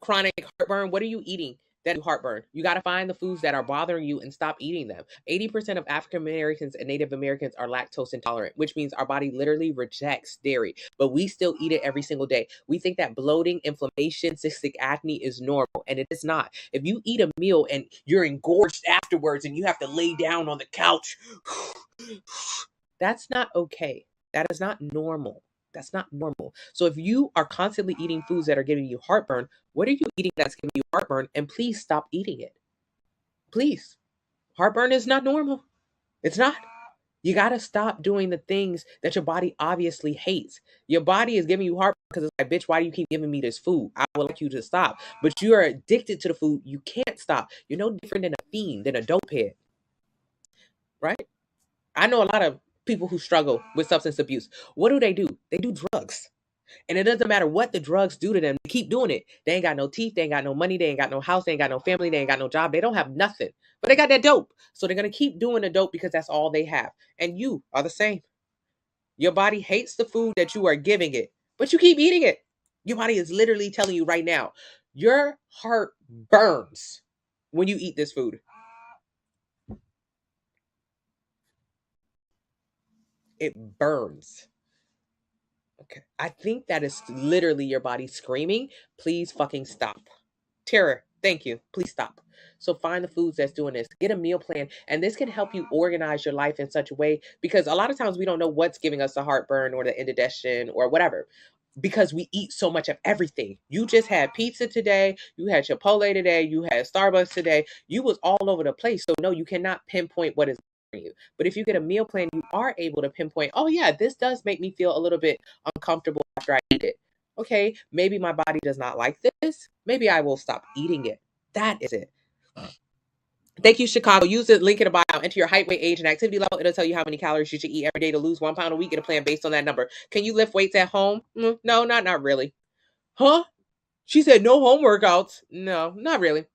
Chronic heartburn. What are you eating that do heartburn? You got to find the foods that are bothering you and stop eating them. 80% of African Americans and Native Americans are lactose intolerant, which means our body literally rejects dairy, but we still eat it every single day. We think that bloating, inflammation, cystic acne is normal, and it is not. If you eat a meal and you're engorged afterwards and you have to lay down on the couch, that's not okay. That is not normal. That's not normal. So if you are constantly eating foods that are giving you heartburn, what are you eating that's giving you heartburn? And please stop eating it. Please. Heartburn is not normal. It's not. You got to stop doing the things that your body obviously hates. Your body is giving you heartburn because it's like, bitch, why do you keep giving me this food? I would like you to stop. But you are addicted to the food. You can't stop. You're no different than a fiend, than a dope head. Right? I know a lot of people who struggle with substance abuse. What do? They do drugs. And it doesn't matter what the drugs do to them. They keep doing it. They ain't got no teeth. They ain't got no money. They ain't got no house. They ain't got no family. They ain't got no job. They don't have nothing. But they got that dope. So they're going to keep doing the dope because that's all they have. And you are the same. Your body hates the food that you are giving it, but you keep eating it. Your body is literally telling you right now, your heart burns when you eat this food. It burns. Okay. I think that is literally your body screaming, please fucking stop. Terror, thank you. Please stop. So find the foods that's doing this. Get a meal plan. And this can help you organize your life in such a way, because a lot of times we don't know what's giving us the heartburn or the indigestion or whatever, because we eat so much of everything. You just had pizza today, you had Chipotle today, you had Starbucks today. You was all over the place. So no, you cannot pinpoint what is for you. But if you get a meal plan, you are able to pinpoint, oh yeah, this does make me feel a little bit uncomfortable after I eat it. Okay, maybe my body does not like this. Maybe I will stop eating it. That is it. Thank you, Chicago. Use the link in the bio. Enter your height, weight, age, and activity level. It'll tell you how many calories you should eat every day to lose 1 pound a week. Get a plan based on that number. Can you lift weights at home? No, not really. Huh? She said no home workouts. No, not really.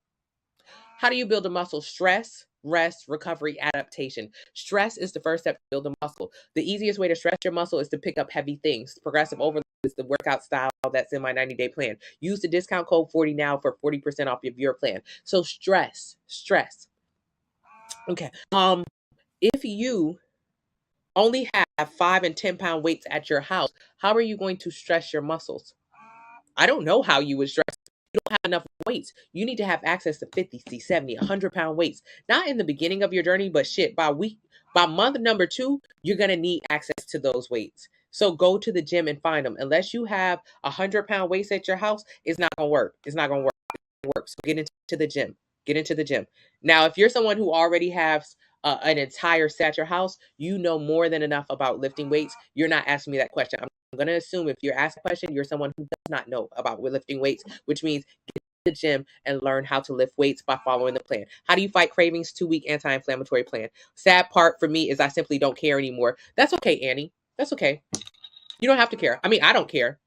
How do you build a muscle? Stress, rest, recovery, adaptation. Stress is the first step to build a muscle. The easiest way to stress your muscle is to pick up heavy things. Progressive overload is the workout style that's in my 90-day plan. Use the discount code 40 now for 40% off of your plan. So stress. Okay. If you only have 5 and 10 pound weights at your house, how are you going to stress your muscles? I don't know how you would stress. You don't have enough weights. You need to have access to 50, 70, 100 pound weights. Not in the beginning of your journey, but shit, by month number 2, you're going to need access to those weights. So go to the gym and find them. Unless you have 100 pound weights at your house, it's not going to work. It's not going to work. So get into the gym. Get into the gym. Now, if you're someone who already has an entire set at your house, you know more than enough about lifting weights. You're not asking me that question. I'm going to assume if you're asked a question, you're someone who does not know about lifting weights, which means get to the gym and learn how to lift weights by following the plan. How do you fight cravings? 2-week anti-inflammatory plan. Sad part for me is I simply don't care anymore. That's okay, Annie. That's okay. You don't have to care. I mean, I don't care.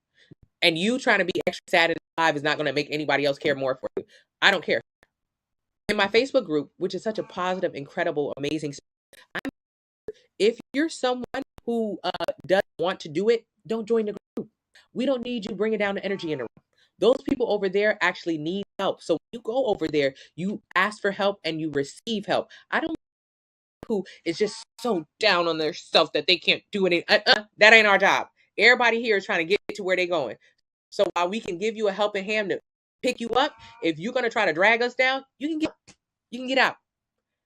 And you trying to be extra sad and alive is not going to make anybody else care more for you. I don't care. In my Facebook group, which is such a positive, incredible, amazing, if you're someone who doesn't want to do it, don't join the group. We don't need you bringing down the energy in the room. Those people over there actually need help. So when you go over there, you ask for help and you receive help. I don't know who is just so down on their self that they can't do anything. That ain't our job. Everybody here is trying to get to where they're going. So while we can give you a helping hand to pick you up, if you're going to try to drag us down, you can get out.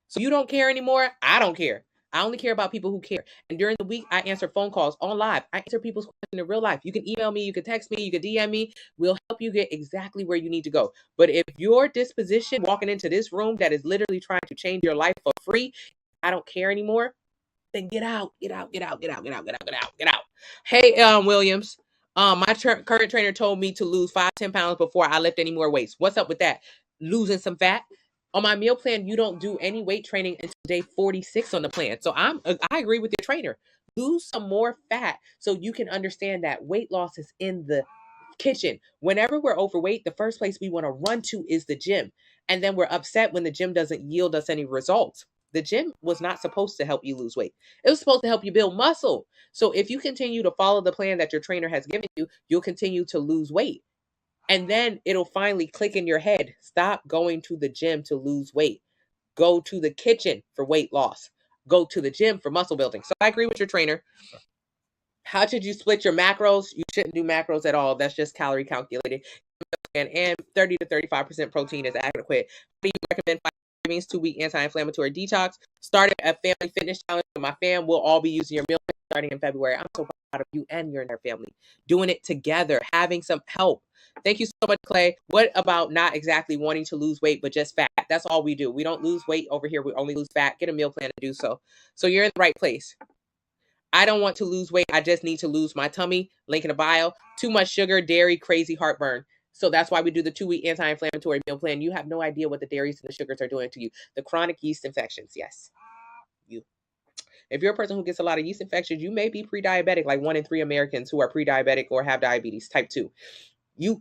So you don't care anymore. I don't care. I only care about people who care. And during the week, I answer phone calls on live. I answer people's questions in real life. You can email me, you can text me, you can DM me. We'll help you get exactly where you need to go. But if your disposition walking into this room that is literally trying to change your life for free, I don't care anymore, then get out. Hey, Williams. My current trainer told me to lose 5-10 pounds before I lift any more weights. What's up with that? Losing some fat? On my meal plan, you don't do any weight training until day 46 on the plan. So I agree with your trainer. Lose some more fat so you can understand that weight loss is in the kitchen. Whenever we're overweight, the first place we want to run to is the gym. And then we're upset when the gym doesn't yield us any results. The gym was not supposed to help you lose weight. It was supposed to help you build muscle. So if you continue to follow the plan that your trainer has given you, you'll continue to lose weight. And then it'll finally click in your head. Stop going to the gym to lose weight. Go to the kitchen for weight loss. Go to the gym for muscle building. So I agree with your trainer. How should you split your macros? You shouldn't do macros at all. That's just calorie calculated. And 30 to 35% protein is adequate. How do you recommend 2-week anti-inflammatory detox? Started a family fitness challenge with my fam. We'll all be using your meal plan starting in February. I'm so proud of you and your entire family. Doing it together, having some help. Thank you so much, Clay. What about not exactly wanting to lose weight, but just fat? That's all we do. We don't lose weight over here. We only lose fat. Get a meal plan to do so. So you're in the right place. I don't want to lose weight. I just need to lose my tummy. Link in the bio. Too much sugar, dairy, crazy heartburn. So that's why we do the 2-week anti-inflammatory meal plan. You have no idea what the dairies and the sugars are doing to you. The chronic yeast infections. Yes. If you're a person who gets a lot of yeast infections, you may be pre-diabetic, like 1 in 3 Americans who are pre-diabetic or have diabetes type 2. You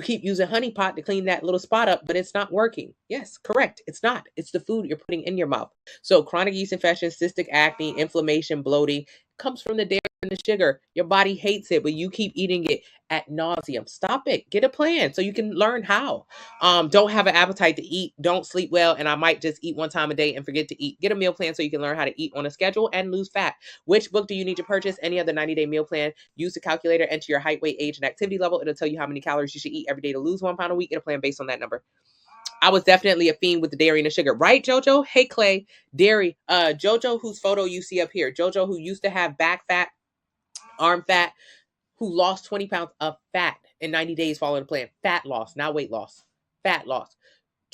keep using honey pot to clean that little spot up, but it's not working. Yes, correct. It's not. It's the food you're putting in your mouth. So chronic yeast infection, cystic acne, inflammation, bloating comes from the dairy and the sugar. Your body hates it, but you keep eating it ad nauseum. Stop it. Get a plan so you can learn how. Don't have an appetite to eat. Don't sleep well. And I might just eat 1 time a day and forget to eat. Get a meal plan so you can learn how to eat on a schedule and lose fat. Which book do you need to purchase? Any other 90-day meal plan. Use the calculator, enter your height, weight, age, and activity level. It'll tell you how many calories you should eat every day to lose 1 pound a week. Get a plan based on that number. I was definitely a fiend with the dairy and the sugar, right, Jojo? Hey, Clay, dairy. Jojo, whose photo you see up here, Jojo, who used to have back fat, arm fat, who lost 20 pounds of fat in 90 days following the plan. Fat loss, not weight loss. Fat loss.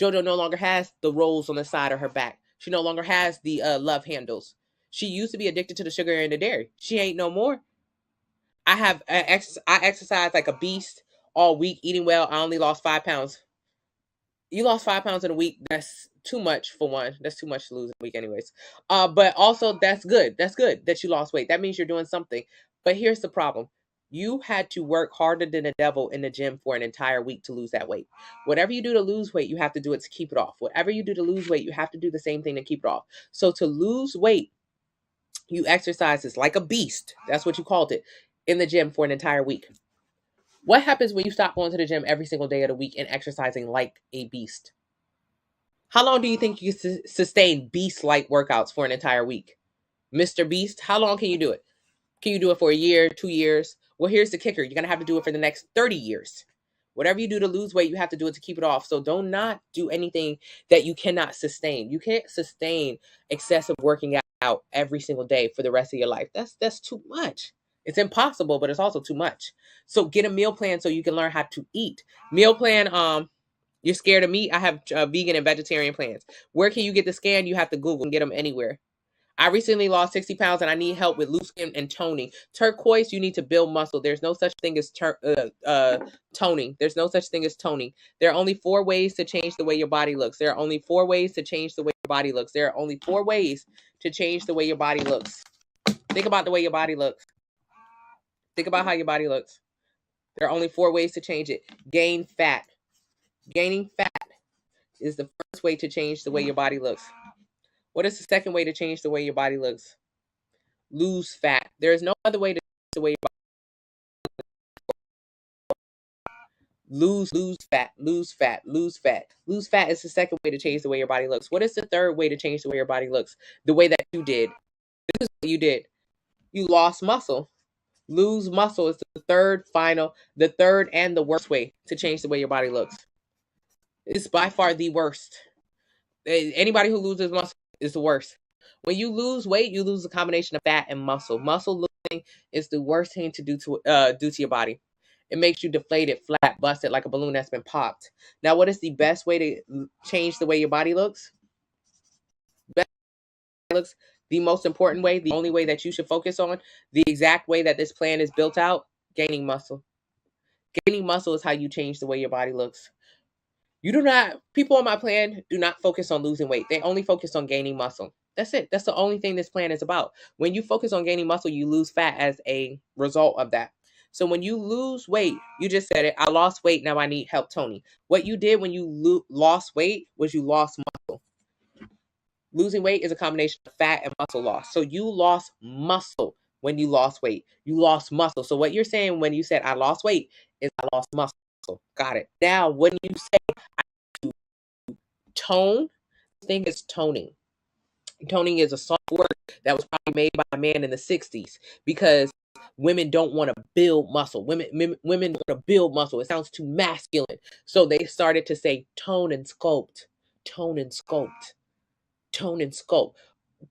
Jojo no longer has the rolls on the side of her back. She no longer has the love handles. She used to be addicted to the sugar and the dairy. She ain't no more. I exercise like a beast all week, eating well. I only lost 5 pounds. You lost 5 pounds in a week. That's too much for one. That's too much to lose in a week, anyways. But also that's good. That's good that you lost weight. That means you're doing something. But here's the problem. You had to work harder than the devil in the gym for an entire week to lose that weight. Whatever you do to lose weight, you have to do it to keep it off. Whatever you do to lose weight, you have to do the same thing to keep it off. So to lose weight, you exercise is like a beast. That's what you called it in the gym for an entire week. What happens when you stop going to the gym every single day of the week and exercising like a beast? How long do you think you can sustain beast-like workouts for an entire week? Mr. Beast, how long can you do it? Can you do it for a year, 2 years? Well, here's the kicker. You're going to have to do it for the next 30 years. Whatever you do to lose weight, you have to do it to keep it off. So do not do anything that you cannot sustain. You can't sustain excessive working out every single day for the rest of your life. That's too much. It's impossible, but it's also too much. So get a meal plan so you can learn how to eat. Meal plan, you're scared of meat? I have vegan and vegetarian plans. Where can you get the scan? You have to Google and get them anywhere. I recently lost 60 pounds and I need help with loose skin and toning. Turquoise, you need to build muscle. There's no such thing as toning. There's no such thing as toning. There are only 4 ways to change the way your body looks. There are only 4 ways to change the way your body looks. There are only 4 ways to change the way your body looks. Think about the way your body looks. Think about how your body looks. There are only 4 ways to change it. Gain fat. Gaining fat is the first way to change the way your body looks. What is the second way to change the way your body looks? Lose fat. There is no other way to change the way your body lose fat. Lose fat is the second way to change the way your body looks. What is the third way to change the way your body looks? The way that you did. This is what you did. You lost muscle. Lose muscle is the third and the worst way to change the way your body looks. It's by far the worst. Anybody who loses muscle is the worst. When you lose weight, you lose a combination of fat and muscle. Muscle losing is the worst thing to do to your body. It makes you deflated, flat, busted, like a balloon that's been popped. Now, what is the best way to change the way your body looks? The most important way, the only way that you should focus on, the exact way that this plan is built out, gaining muscle. Gaining muscle is how you change the way your body looks. People on my plan do not focus on losing weight. They only focus on gaining muscle. That's it. That's the only thing this plan is about. When you focus on gaining muscle, you lose fat as a result of that. So when you lose weight, you just said it, I lost weight, now I need help toning. What you did when you lost weight was you lost muscle. Losing weight is a combination of fat and muscle loss. So you lost muscle when you lost weight. You lost muscle. So what you're saying when you said I lost weight is I lost muscle. Got it. Now, when you say tone, the thing is toning. Toning is a soft word that was probably made by a man in the 60s because women don't want to build muscle. Women don't want to build muscle. It sounds too masculine. So they started to say tone and sculpt. Tone and sculpt. Tone and sculpt.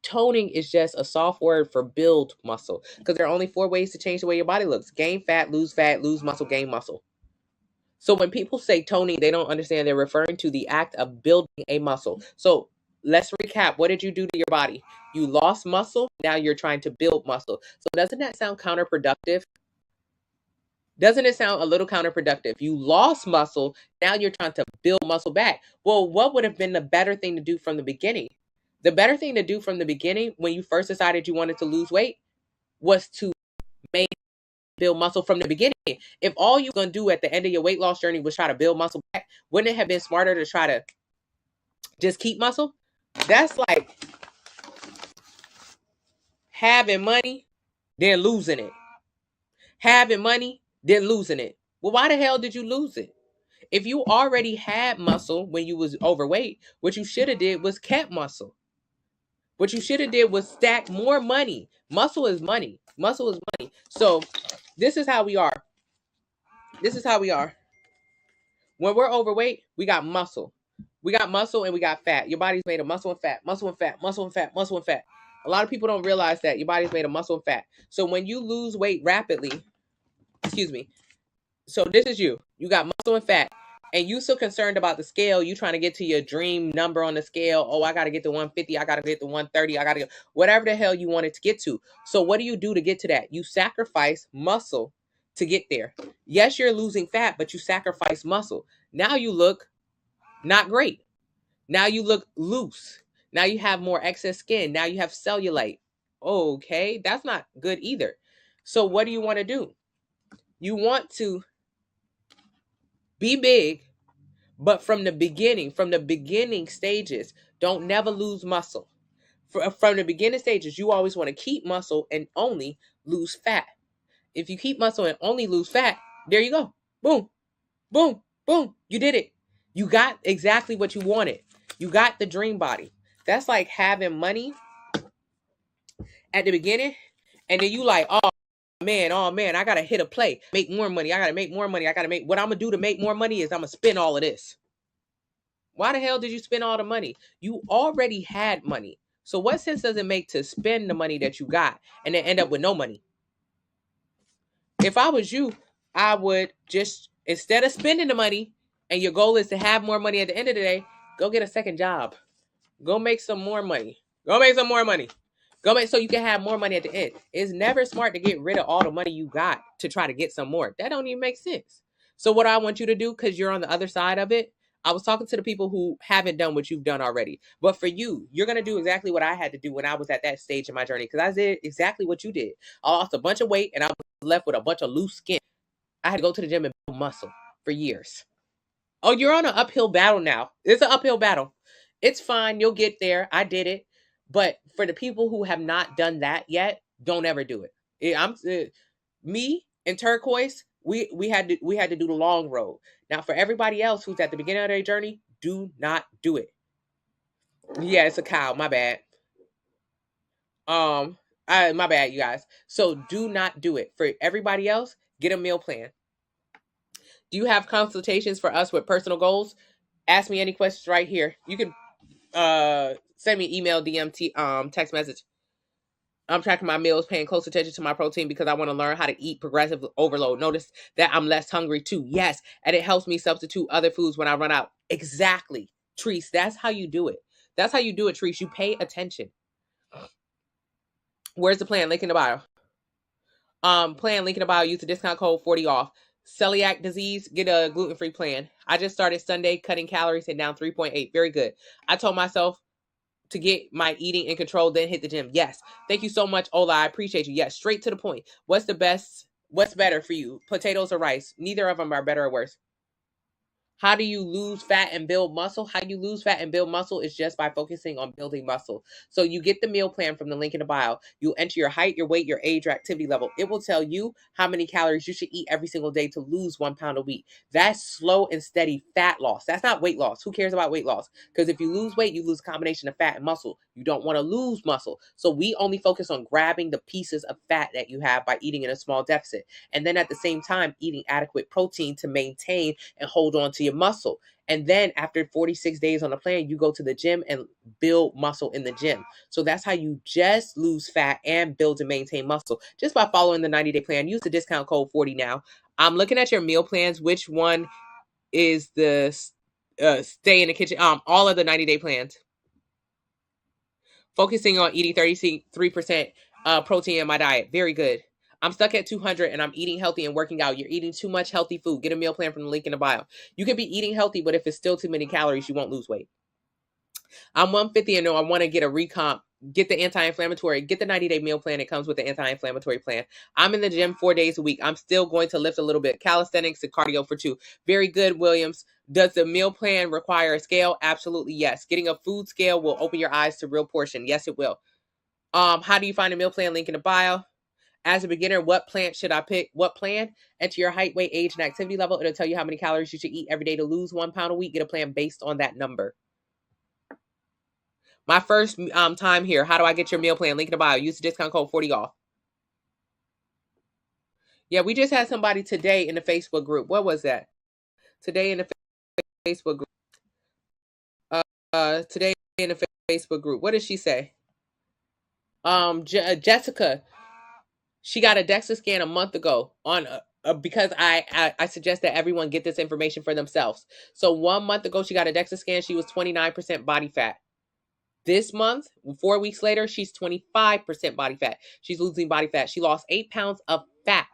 Toning is just a soft word for build muscle because there are only 4 ways to change the way your body looks. Gain fat, lose muscle, gain muscle. So when people say toning, they don't understand they're referring to the act of building a muscle. So let's recap. What did you do to your body? You lost muscle. Now you're trying to build muscle. So doesn't that sound counterproductive? Doesn't it sound a little counterproductive? You lost muscle. Now you're trying to build muscle back. Well, what would have been the better thing to do from the beginning? The better thing to do from the beginning when you first decided you wanted to lose weight was to build muscle from the beginning. If all you're going to do at the end of your weight loss journey was try to build muscle back, wouldn't it have been smarter to try to just keep muscle? That's like having money, then losing it. Having money, then losing it. Well, why the hell did you lose it? If you already had muscle when you was overweight, what you should have did was kept muscle. What you should have did was stack more money. Muscle is money. Muscle is money. So this is how we are. This is how we are. When we're overweight, we got muscle. We got muscle and we got fat. Your body's made of muscle and fat, muscle and fat, muscle and fat, muscle and fat. A lot of people don't realize that your body's made of muscle and fat. So when you lose weight rapidly, excuse me. So this is you. You got muscle and fat. And you so concerned about the scale, you trying to get to your dream number on the scale. Oh, I got to get to 150. I got to get to 130. I got to get whatever the hell you want it to get to. So what do you do to get to that? You sacrifice muscle to get there. Yes, you're losing fat, but you sacrifice muscle. Now you look not great. Now you look loose. Now you have more excess skin. Now you have cellulite. Okay, that's not good either. So what do you want to do? You want to be big, but from the beginning stages, don't never lose muscle. From the beginning stages, you always want to keep muscle and only lose fat. If you keep muscle and only lose fat, there you go. Boom, boom, boom. You did it. You got exactly what you wanted. You got the dream body. That's like having money at the beginning, and then you like, oh man, I gotta hit a play, make more money. I gotta make more money. What I'm gonna do to make more money is I'm gonna spend all of this. Why the hell did you spend all the money? You already had money. So what sense does it make to spend the money that you got and then end up with no money? If I was you, I would just, instead of spending the money and your goal is to have more money at the end of the day, go get a second job. Go make some more money. Go make some more money. Go make so you can have more money at the end. It's never smart to get rid of all the money you got to try to get some more. That don't even make sense. So what I want you to do, because you're on the other side of it, I was talking to the people who haven't done what you've done already. But for you, you're going to do exactly what I had to do when I was at that stage in my journey. Because I did exactly what you did. I lost a bunch of weight and I was left with a bunch of loose skin. I had to go to the gym and build muscle for years. Oh, you're on an uphill battle now. It's an uphill battle. It's fine. You'll get there. I did it. But for the people who have not done that yet, don't ever do it. Me and Turquoise, we had to do the long road. Now, for everybody else who's at the beginning of their journey, do not do it. Yeah, it's a cow. My bad. My bad, you guys. So do not do it. For everybody else, get a meal plan. Do you have consultations for us with personal goals? Ask me any questions right here. You can send me email, DM, text message. I'm tracking my meals, paying close attention to my protein because I want to learn how to eat progressive overload. Notice that I'm less hungry too. Yes. And it helps me substitute other foods when I run out. Exactly. Treese, that's how you do it. That's how you do it, Treese. You pay attention. Where's the plan? Link in the bio. Plan, link in the bio. Use the discount code 40 off. Celiac disease, get a gluten-free plan. I just started Sunday cutting calories and down 3.8. Very good. I told myself to get my eating in control, then hit the gym. Yes. Thank you so much, Ola. I appreciate you. Yes. Straight to the point. What's better for you? Potatoes or rice? Neither of them are better or worse. How do you lose fat and build muscle? How you lose fat and build muscle is just by focusing on building muscle. So you get the meal plan from the link in the bio. You enter your height, your weight, your age, your activity level. It will tell you how many calories you should eat every single day to lose 1 pound a week. That's slow and steady fat loss. That's not weight loss. Who cares about weight loss? Because if you lose weight, you lose a combination of fat and muscle. You don't want to lose muscle. So we only focus on grabbing the pieces of fat that you have by eating in a small deficit. And then at the same time, eating adequate protein to maintain and hold on to your muscle. And then after 46 days on the plan, you go to the gym and build muscle in the gym. So that's how you just lose fat and build and maintain muscle, just by following the 90-day plan. Use the discount code 40 now. I'm looking at your meal plans. Which one is the stay in the kitchen? All of the 90-day plans. Focusing on eating 33% protein in my diet. Very good. I'm stuck at 200 and I'm eating healthy and working out. You're eating too much healthy food. Get a meal plan from the link in the bio. You can be eating healthy, but if it's still too many calories, you won't lose weight. I'm 150 and no, I want to get a recomp. Get the anti-inflammatory. Get the 90-day meal plan. It comes with the anti-inflammatory plan. I'm in the gym 4 days a week. I'm still going to lift a little bit. Calisthenics and cardio for 2. Very good, Williams. Does the meal plan require a scale? Absolutely, yes. Getting a food scale will open your eyes to real portion. Yes, it will. How do you find a meal plan? Link in the bio. As a beginner, what plan should I pick? What plan? Enter your height, weight, age, and activity level. It'll tell you how many calories you should eat every day to lose 1 pound a week. Get a plan based on that number. My first time here. How do I get your meal plan? Link in the bio. Use the discount code 40 off. Yeah, we just had somebody today in the Facebook group. What was that? Today in the Facebook group. today in the Facebook group. What did she say? Jessica, she got a DEXA scan a month ago on because I suggest that everyone get this information for themselves. So 1 month ago, she got a DEXA scan. She was 29% body fat. This month, 4 weeks later, she's 25% body fat. She's losing body fat. She lost 8 pounds of fat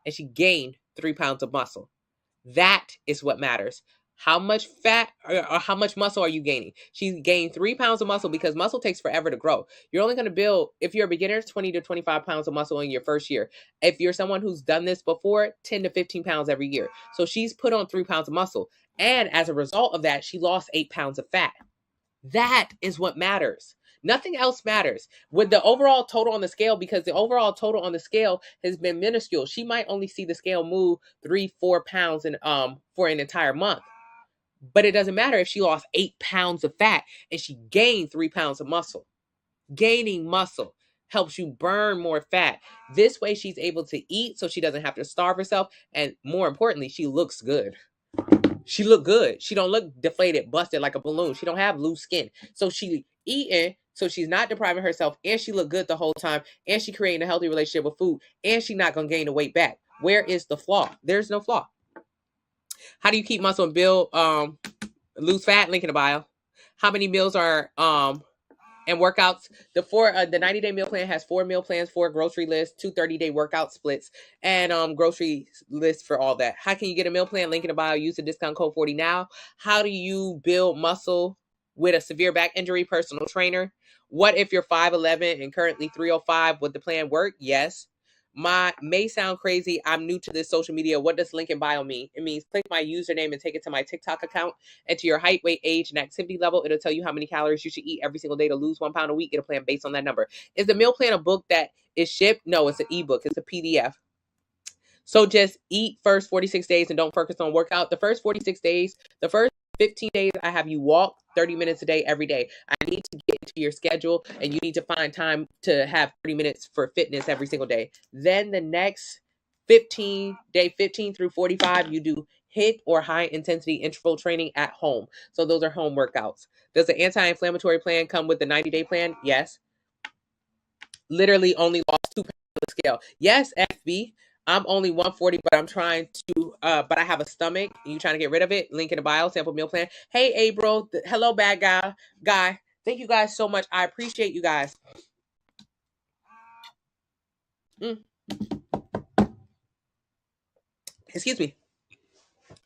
and she gained 3 pounds of muscle. That is what matters. How much fat or how much muscle are you gaining? She's gained 3 pounds of muscle because muscle takes forever to grow. You're only going to build, if you're a beginner, 20 to 25 pounds of muscle in your first year. If you're someone who's done this before, 10 to 15 pounds every year. So she's put on 3 pounds of muscle. And as a result of that, she lost 8 pounds of fat. That is what matters. Nothing else matters with the overall total on the scale, because the overall total on the scale has been minuscule. She might only see the scale move 3-4 pounds in for an entire month, but it doesn't matter if she lost 8 pounds of fat and she gained 3 pounds of muscle. Gaining muscle helps you burn more fat. This way she's able to eat so she doesn't have to starve herself, and more importantly, she looks good. She look good. She don't look deflated, busted like a balloon. She don't have loose skin. So she eating, so she's not depriving herself, and she look good the whole time, and she creating a healthy relationship with food, and she not gonna gain the weight back. Where is the flaw? There's no flaw. How do you keep muscle and build lose fat? Link in the bio. How many meals are and workouts? The 90-day meal plan has 4 meal plans, 4 grocery lists, 2 30-day workout splits, and grocery lists for all that. How can you get a meal plan? Link in the bio. Use the discount code 40 now. How do you build muscle with a severe back injury? Personal trainer. What if you're 5'11" and currently 305? Would the plan work? Yes. May sound crazy. I'm new to this social media. What does link in bio mean? It means click my username and take it to my TikTok account. Enter your height, weight, age, and activity level. It'll tell you how many calories you should eat every single day to lose 1 pound a week. Get a plan based on that number. Is the meal plan a book that is shipped? No, it's an ebook. It's a PDF. So just eat first 46 days and don't focus on workout. The first 46 days, the first 15 days, I have you walk 30 minutes a day every day. I need to get into your schedule, and you need to find time to have 30 minutes for fitness every single day. Then the next 15 through 45, you do HIIT or high intensity interval training at home. So those are home workouts. Does the anti-inflammatory plan come with the 90-day plan? Yes. Literally only lost 2 pounds on the scale. Yes, FB. I'm only 140, but I'm trying to, but I have a stomach. You trying to get rid of it? Link in the bio, sample meal plan. Hey, April. Hello, bad guy. Thank you guys so much. I appreciate you guys. Excuse me.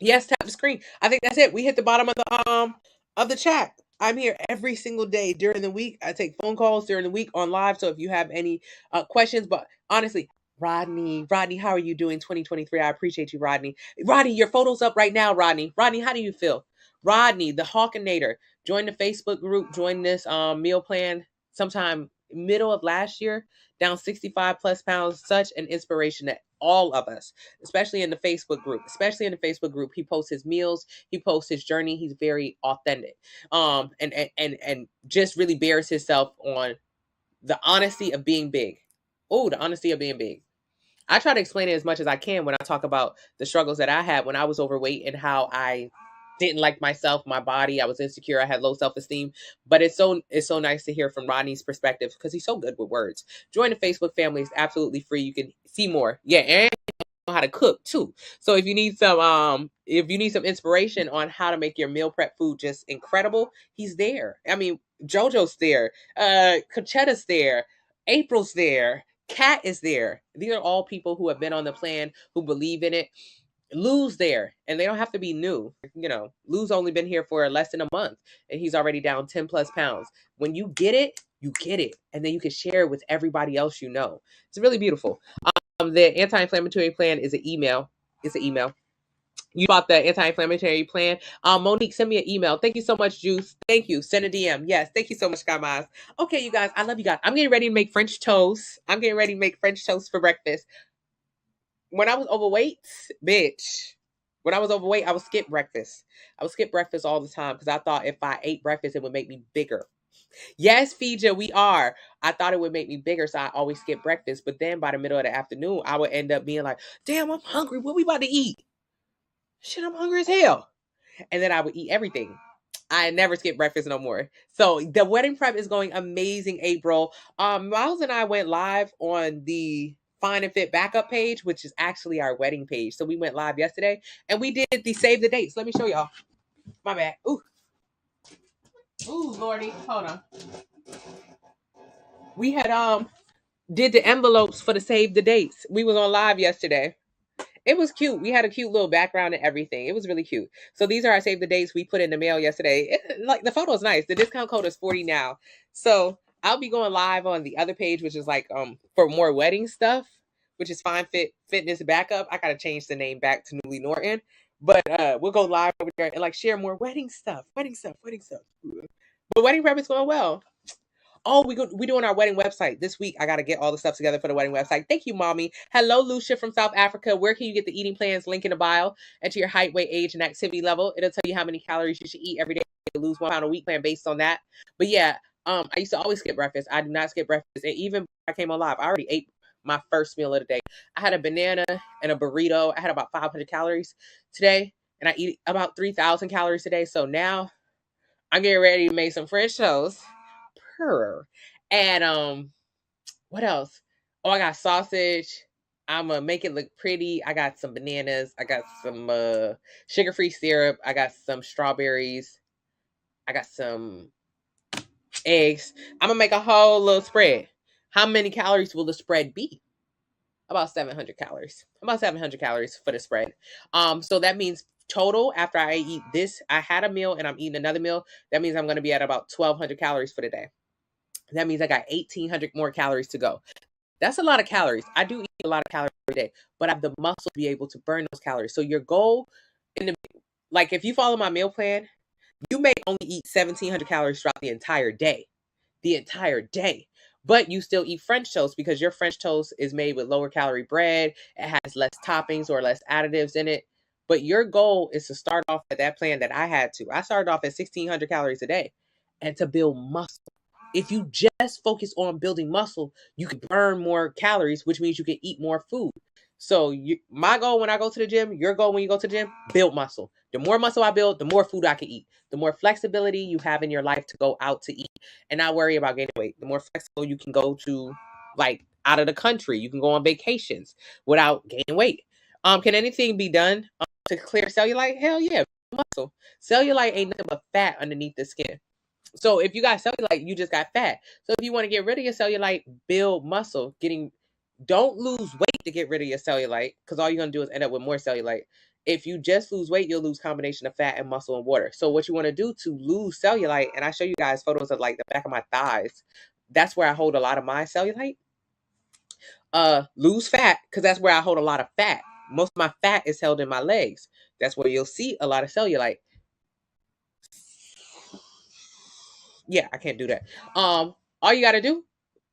Yes, tap the screen. I think that's it. We hit the bottom of the chat. I'm here every single day during the week. I take phone calls during the week on live. So if you have any questions, but honestly, Rodney, how are you doing 2023? I appreciate you, Rodney. Rodney, your photo's up right now, Rodney. Rodney, how do you feel? Rodney, the Hawkinator, join the Facebook group, join this meal plan sometime middle of last year, down 65 plus pounds. Such an inspiration to all of us, especially in the Facebook group. He posts his meals, he posts his journey. He's very authentic. And just really bears himself on the honesty of being big. Oh, the honesty of being big. I try to explain it as much as I can when I talk about the struggles that I had when I was overweight and how I didn't like myself, my body. I was insecure. I had low self-esteem. But it's so nice to hear from Rodney's perspective because he's so good with words. Join the Facebook family. It's absolutely free. You can see more. Yeah, and know how to cook too. So if you need some inspiration on how to make your meal prep food just incredible, he's there. I mean, JoJo's there, Conchetta's there, April's there, Kat is there. These are all people who have been on the plan, who believe in it. Lou's there, and they don't have to be new. You know, Lou's only been here for less than a month, and he's already down 10 plus pounds. When you get it, you get it, and then you can share it with everybody else you know. It's really beautiful. The anti-inflammatory plan is an email. It's an email. You bought the anti-inflammatory plan. Monique, send me an email. Thank you so much, Juice. Thank you. Send a DM. Yes, thank you so much, guys. Okay, you guys, I love you guys. I'm getting ready to make French toast. For breakfast. When I was overweight, bitch. When I was overweight, I would skip breakfast. I would skip breakfast all the time because I thought if I ate breakfast, it would make me bigger. Yes, Fija, we are. I thought it would make me bigger, so I always skip breakfast. But then by the middle of the afternoon, I would end up being like, damn, I'm hungry. What we about to eat? Shit, I'm hungry as hell. And then I would eat everything. I never skip breakfast no more. So the wedding prep is going amazing, April. Miles and I went live on the Fine and Fit backup page, which is actually our wedding page. So we went live yesterday and we did the save the dates. Let me show y'all. My bad. Ooh, Lordy. Hold on. We had did the envelopes for the save the dates. We was on live yesterday. It was cute. We had a cute little background and everything. It was really cute. So these are our save the dates we put in the mail yesterday. Like the photo is nice. The discount code is 40 now. So I'll be going live on the other page, which is like for more wedding stuff, which is Fine Fit Fitness Backup. I gotta change the name back to Newly Norton. But we'll go live over there and like share more wedding stuff. Wedding stuff. But wedding prep is going well. Oh, we doing our wedding website this week. I gotta get all the stuff together for the wedding website. Thank you, mommy. Hello, Lucia from South Africa. Where can you get the eating plans? Link in the bio. Enter your height, weight, age, and activity level. It'll tell you how many calories you should eat every day to lose 1 pound a week plan based on that. But yeah, I used to always skip breakfast. I do not skip breakfast, and even before I came on live, I already ate my first meal of the day. I had a banana and a burrito. I had about 500 calories today, and I eat about 3,000 calories today. So now I'm getting ready to make some French toast. And what else? Oh, I got sausage. I'm gonna make it look pretty. I got some bananas. I got some sugar-free syrup. I got some strawberries. I got some eggs. I'm gonna make a whole little spread. How many calories will the spread be? About 700 calories. About 700 calories for the spread. So that means total after I eat this, I had a meal and I'm eating another meal. That means I'm gonna be at about 1,200 calories for the day. That means I got 1,800 more calories to go. That's a lot of calories. I do eat a lot of calories every day, but I have the muscle to be able to burn those calories. So your goal like if you follow my meal plan, you may only eat 1,700 calories throughout the entire day. The entire day. But you still eat French toast because your French toast is made with lower calorie bread. It has less toppings or less additives in it. But your goal is to start off at that plan that I had to. I started off at 1,600 calories a day and to build muscle. If you just focus on building muscle, you can burn more calories, which means you can eat more food. So my goal when I go to the gym, your goal when you go to the gym, build muscle. The more muscle I build, the more food I can eat. The more flexibility you have in your life to go out to eat and not worry about gaining weight. The more flexible you can go to, like, out of the country. You can go on vacations without gaining weight. Can anything be done to clear cellulite? Hell yeah, muscle. Cellulite ain't nothing but fat underneath the skin. So if you got cellulite, you just got fat. So if you want to get rid of your cellulite, build muscle. Don't lose weight to get rid of your cellulite, because all you're gonna do is end up with more cellulite. If you just lose weight, you'll lose combination of fat and muscle and water. So what you want to do to lose cellulite, and I show you guys photos of like the back of my thighs. That's where I hold a lot of my cellulite. Lose fat, because that's where I hold a lot of fat. Most of my fat is held in my legs. That's where you'll see a lot of cellulite. Yeah, I can't do that. All you gotta do,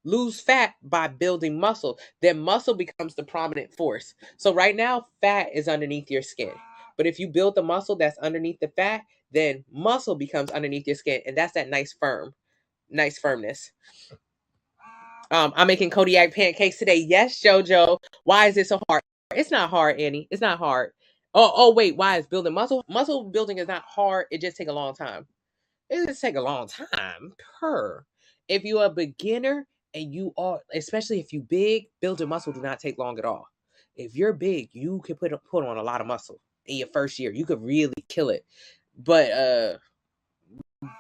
lose fat by building muscle. Then muscle becomes the prominent force. So right now, fat is underneath your skin. But if you build the muscle that's underneath the fat, then muscle becomes underneath your skin. And that's that nice firmness. I'm making Kodiak pancakes today. Yes, Jojo. Why is it so hard? It's not hard, Annie. It's not hard. Oh, wait. Why is building muscle? Muscle building is not hard. It just takes a long time. It just take a long time. If you're a beginner and you are, especially if you big, building muscle do not take long at all. If you're big, you can put on a lot of muscle in your first year. You could really kill it. But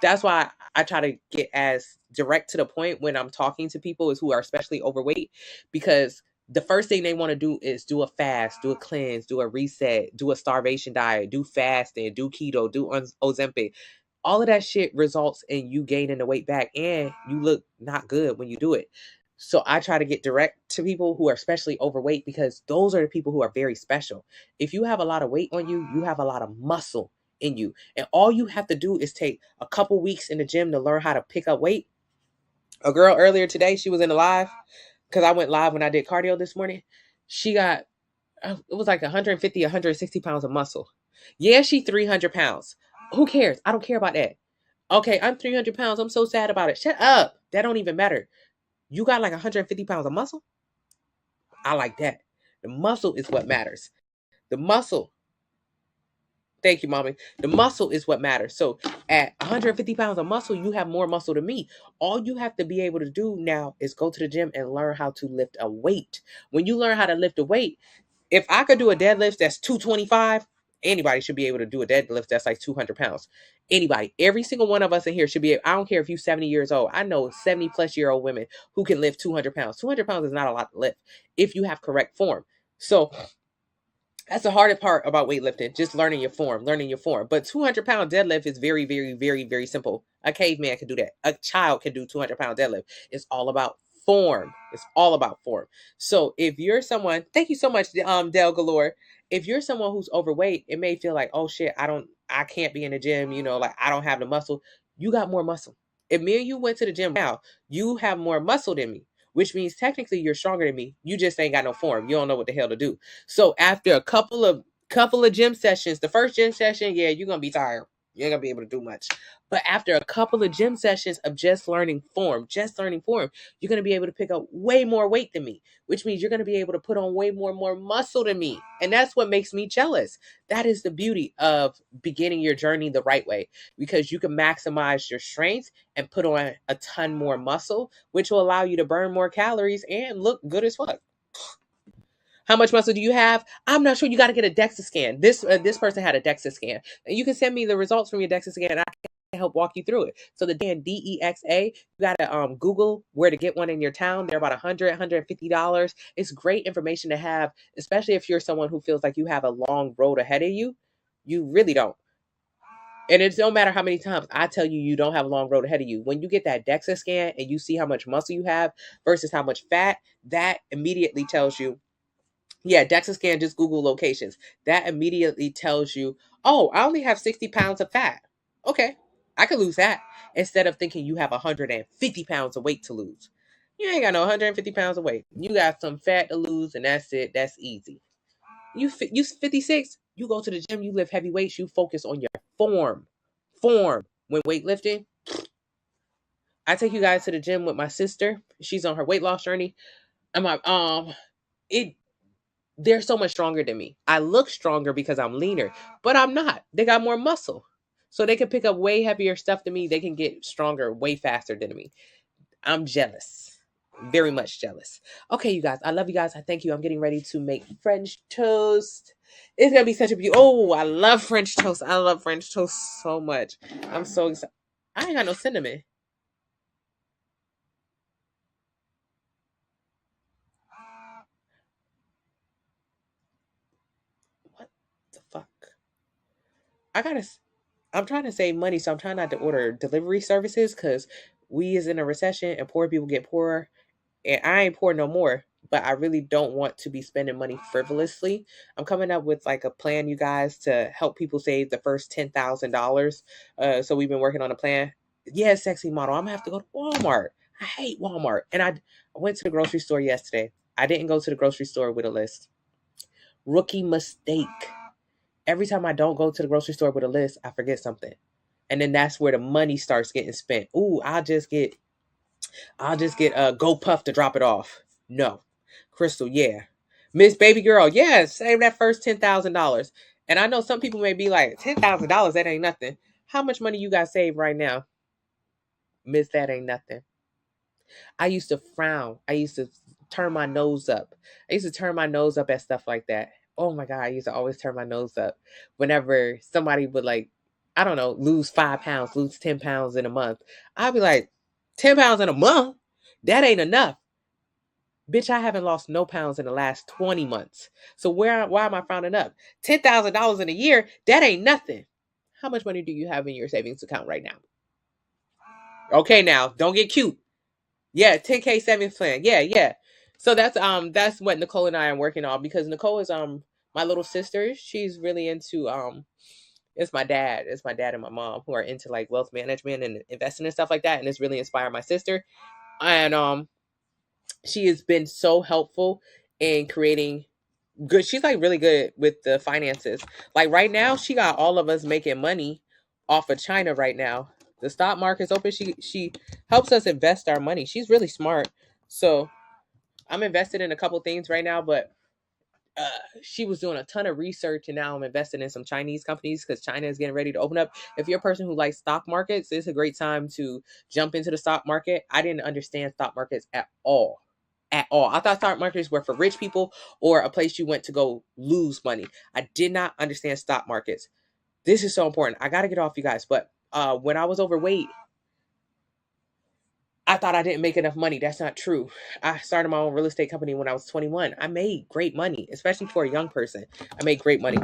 that's why I try to get as direct to the point when I'm talking to people who are especially overweight, because the first thing they want to do is do a fast, do a cleanse, do a reset, do a starvation diet, do fasting, do keto, do Ozempic. All of that shit results in you gaining the weight back, and you look not good when you do it. So I try to get direct to people who are especially overweight, because those are the people who are very special. If you have a lot of weight on you, you have a lot of muscle in you. And all you have to do is take a couple weeks in the gym to learn how to pick up weight. A girl earlier today, she was in the live, because I went live when I did cardio this morning. She got, it was like 150, 160 pounds of muscle. Yeah, she 300 pounds. Who cares? I don't care about that. Okay, I'm 300 pounds. I'm so sad about it. Shut up. That don't even matter. You got like 150 pounds of muscle? I like that. The muscle is what matters. The muscle Thank you, mommy. The muscle is what matters. So at 150 pounds of muscle, you have more muscle than me. All you have to be able to do now is go to the gym and learn how to lift a weight. When you learn how to lift a weight, if I could do a deadlift that's 225, anybody should be able to do a deadlift that's like 200 pounds. Anybody, every single one of us in here should be. I don't care if you're 70 years old. I know 70-plus-year-old women who can lift 200 pounds. 200 pounds is not a lot to lift if you have correct form. So that's the hardest part about weightlifting, just learning your form, learning your form. But 200-pound deadlift is very, very, very, very simple. A caveman can do that. A child can do 200-pound deadlift. It's all about form. It's all about form. So if you're someone, thank you so much, Del Galore. If you're someone who's overweight, it may feel like, oh shit, I can't be in the gym, like I don't have the muscle. You got more muscle. If me and you went to the gym now, you have more muscle than me, which means technically you're stronger than me. You just ain't got no form. You don't know what the hell to do. So after a couple of gym sessions, the first gym session, yeah, you're gonna be tired. You ain't gonna be able to do much. But after a couple of gym sessions of just learning form, you're gonna be able to pick up way more weight than me, which means you're gonna be able to put on way more muscle than me. And that's what makes me jealous. That is the beauty of beginning your journey the right way, because you can maximize your strength and put on a ton more muscle, which will allow you to burn more calories and look good as fuck. How much muscle do you have? I'm not sure. You got to get a DEXA scan. This person had a DEXA scan. And you can send me the results from your DEXA scan, and I can help walk you through it. So the DEXA, you got to Google where to get one in your town. They're about $150. It's great information to have, especially if you're someone who feels like you have a long road ahead of you. You really don't. And it don't matter how many times I tell you you don't have a long road ahead of you. When you get that DEXA scan and you see how much muscle you have versus how much fat, that immediately tells you, yeah, DEXA scan, just Google locations. That immediately tells you, oh, I only have 60 pounds of fat. Okay, I could lose that. Instead of thinking you have 150 pounds of weight to lose. You ain't got no 150 pounds of weight. You got some fat to lose, and that's it. That's easy. You 56, you go to the gym, you lift heavy weights, you focus on your form. Form. When weightlifting, I take you guys to the gym with my sister. She's on her weight loss journey. And it they're so much stronger than me. I look stronger because I'm leaner, but I'm not. They got more muscle. So they can pick up way heavier stuff than me. They can get stronger way faster than me. I'm jealous. Very much jealous. Okay, you guys. I love you guys. I thank you. I'm getting ready to make French toast. It's going to be such a beautiful. Oh, I love French toast. I love French toast so much. I'm so excited. I ain't got no cinnamon. What the fuck? I'm trying to save money, so I'm trying not to order delivery services because we is in a recession and poor people get poorer. And I ain't poor no more, but I really don't want to be spending money frivolously. I'm coming up with like a plan, you guys, to help people save the first $10,000. So we've been working on a plan. Yeah, sexy model. I'm gonna have to go to Walmart. I hate Walmart. And I went to the grocery store yesterday. I didn't go to the grocery store with a list. Rookie mistake. Every time I don't go to the grocery store with a list, I forget something. And then that's where the money starts getting spent. Ooh, I'll just get a Go Puff to drop it off. No. Crystal, yeah. Miss Baby Girl, yeah, save that first $10,000. And I know some people may be like, $10,000, that ain't nothing. How much money you got saved right now? Miss, that ain't nothing. I used to frown. I used to turn my nose up. I used to turn my nose up at stuff like that. Oh my God, I used to always turn my nose up whenever somebody would, like, I don't know, lose 5 pounds, lose 10 pounds in a month. I'd be like, 10 pounds in a month? That ain't enough. Bitch, I haven't lost no pounds in the last 20 months. So why am I frowning up? $10,000 in a year, that ain't nothing. How much money do you have in your savings account right now? Okay, now, don't get cute. Yeah, 10K savings plan. Yeah, yeah. So that's what Nicole and I are working on, because Nicole is my little sister. She's really into it's my dad. It's my dad and my mom who are into like wealth management and investing and stuff like that, and it's really inspired my sister. And she has been so helpful in creating good. She's like really good with the finances. Like right now, she got all of us making money off of China right now. The stock market's open. She helps us invest our money. She's really smart. So I'm invested in a couple things right now, but uh, she was doing a ton of research, and now I'm investing in some Chinese companies because China is getting ready to open up. If you're a person who likes stock markets, it's a great time to jump into the stock market. I didn't understand stock markets at all. At all. I thought stock markets were for rich people or a place you went to go lose money. I did not understand stock markets. This is so important. I got to get off, you guys. But when I was overweight, I thought I didn't make enough money. That's not true. I started my own real estate company when I was 21. I made great money, especially for a young person. I made great money.